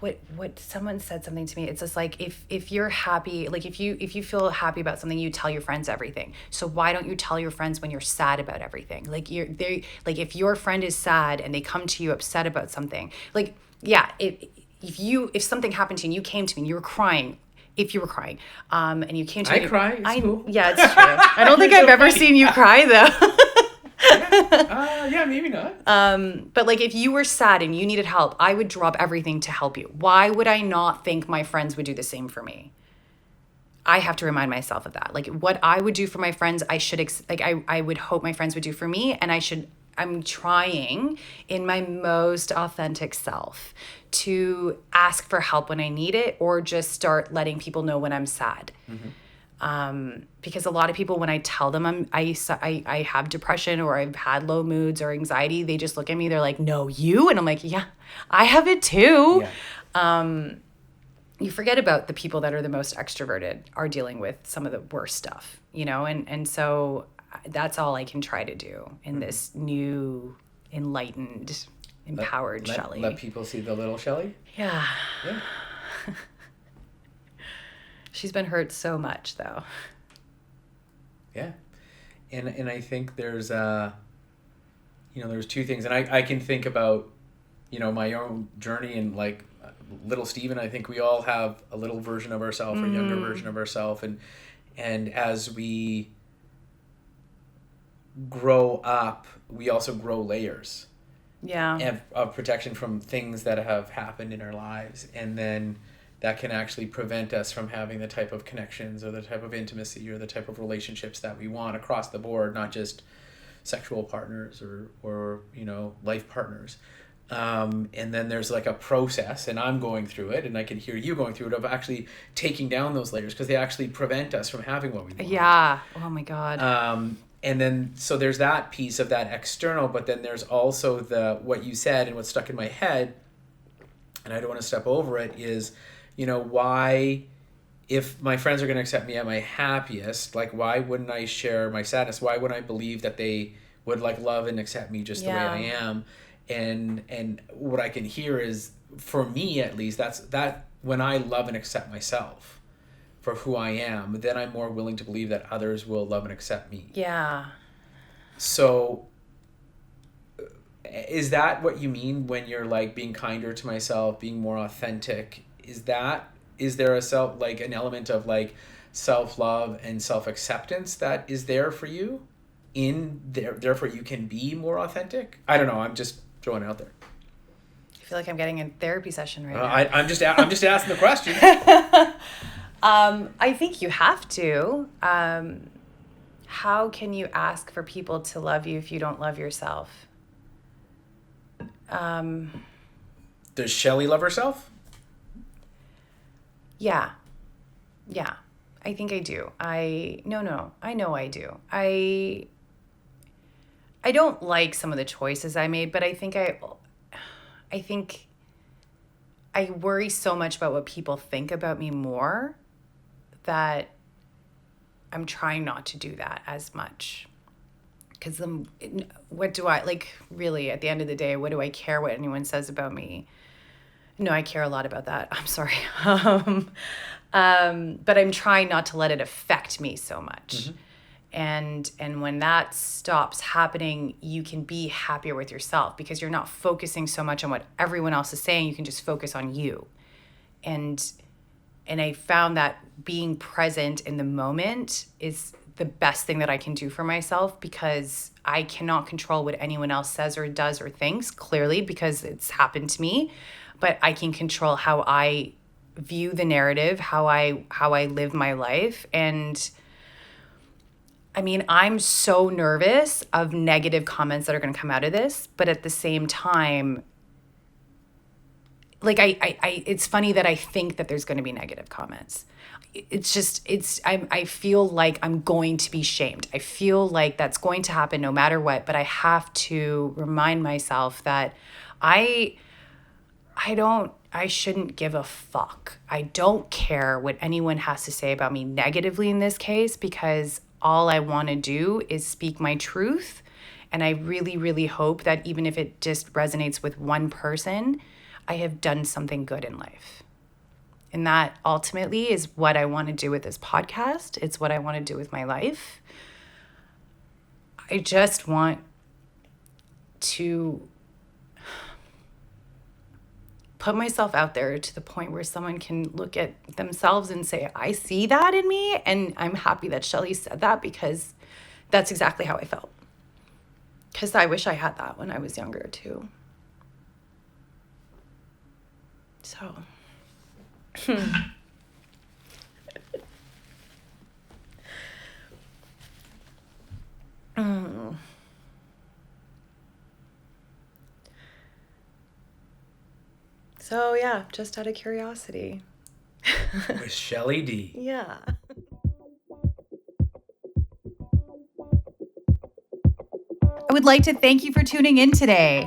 Speaker 1: what someone said something to me. It's just like if you're happy, like if you feel happy about something, you tell your friends everything. So why don't you tell your friends when you're sad about everything? Like like if your friend is sad and they come to you upset about something, like yeah, if something happened to you and you came to me and you were crying, if you were crying, and you came to me,
Speaker 2: I cry. It's cool.
Speaker 1: Yeah, it's true. I don't think I've ever seen you cry though.
Speaker 2: Yeah, maybe not.
Speaker 1: But like if you were sad and you needed help, I would drop everything to help you. Why would I not think my friends would do the same for me? I have to remind myself of that. Like what I would do for my friends, I should I would hope my friends would do for me, and I'm trying in my most authentic self to ask for help when I need it, or just start letting people know when I'm sad. Because a lot of people, when I tell them I have depression or I've had low moods or anxiety, they just look at me, they're like, no, you? And I'm like, yeah, I have it too. Yeah. You forget about the people that are the most extroverted are dealing with some of the worst stuff, you know? And so that's all I can try to do in this new, enlightened, empowered Shelley.
Speaker 2: Let people see the little Shelley?
Speaker 1: Yeah.
Speaker 2: Yeah.
Speaker 1: She's been hurt so much, though.
Speaker 2: Yeah. And I think there's, there's two things. And I can think about, my own journey and like little Steven. I think we all have a little version of ourselves, or a younger version of ourselves. And as we grow up, we also grow layers.
Speaker 1: Yeah.
Speaker 2: Of protection from things that have happened in our lives. And then that can actually prevent us from having the type of connections or the type of intimacy or the type of relationships that we want across the board, not just sexual partners or life partners. And then there's like a process, and I'm going through it, and I can hear you going through it, of actually taking down those layers, because they actually prevent us from having what we want.
Speaker 1: Yeah. Oh my God.
Speaker 2: And then, so there's that piece of that external, but then there's also what you said and what stuck in my head, and I don't want to step over it, is, why, if my friends are going to accept me at my happiest, like, why wouldn't I share my sadness? Why wouldn't I believe that they would like love and accept me just the way I am? And what I can hear is, for me at least, that when I love and accept myself for who I am, then I'm more willing to believe that others will love and accept me.
Speaker 1: Yeah.
Speaker 2: So, Is that what you mean when you're like being kinder to myself, being more authentic? Is there an element of like self-love and self-acceptance that is there for you in there, therefore you can be more authentic? I don't know. I'm just throwing it out there.
Speaker 1: I feel like I'm getting a therapy session right now.
Speaker 2: I'm just asking the question.
Speaker 1: I think you have to. How can you ask for people to love you if you don't love yourself?
Speaker 2: Does Shelley love herself?
Speaker 1: Yeah. I think I do. I know I do. I don't like some of the choices I made, but I think I worry so much about what people think about me more that I'm trying not to do that as much. Because what do I, like, really, at the end of the day, what do I care what anyone says about me? No, I care a lot about that. I'm sorry. But I'm trying not to let it affect me so much. And when that stops happening, you can be happier with yourself because you're not focusing so much on what everyone else is saying. You can just focus on you. And I found that being present in the moment is the best thing that I can do for myself because I cannot control what anyone else says or does or thinks, clearly, because it's happened to me. But I can control how I view the narrative, how I live my life. And I mean, I'm so nervous of negative comments that are going to come out of this, but at the same time, like it's funny that I think that there's going to be negative comments. I feel like I'm going to be shamed. I feel like that's going to happen no matter what, but I have to remind myself that I shouldn't give a fuck. I don't care what anyone has to say about me negatively in this case because all I want to do is speak my truth. And I really, really hope that even if it just resonates with one person, I have done something good in life. And that ultimately is what I want to do with this podcast. It's what I want to do with my life. I just want to put myself out there to the point where someone can look at themselves and say, I see that in me. And I'm happy that Shelley said that because that's exactly how I felt. Because I wish I had that when I was younger too. So. So yeah, just out of curiosity.
Speaker 2: With Shelley D.
Speaker 1: Yeah. I would like to thank you for tuning in today.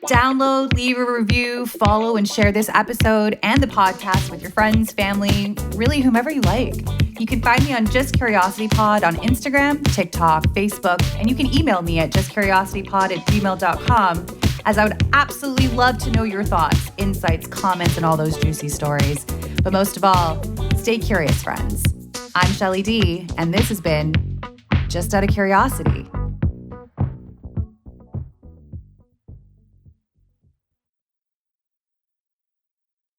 Speaker 1: Download, leave a review, follow, and share this episode and the podcast with your friends, family, really whomever you like. You can find me on Just Curiosity Pod on Instagram, TikTok, Facebook, and you can email me at justcuriositypod@gmail.com, as I would absolutely love to know your thoughts, insights, comments, and all those juicy stories. But most of all, stay curious, friends. I'm Shelley D, and this has been Just Out of Curiosity.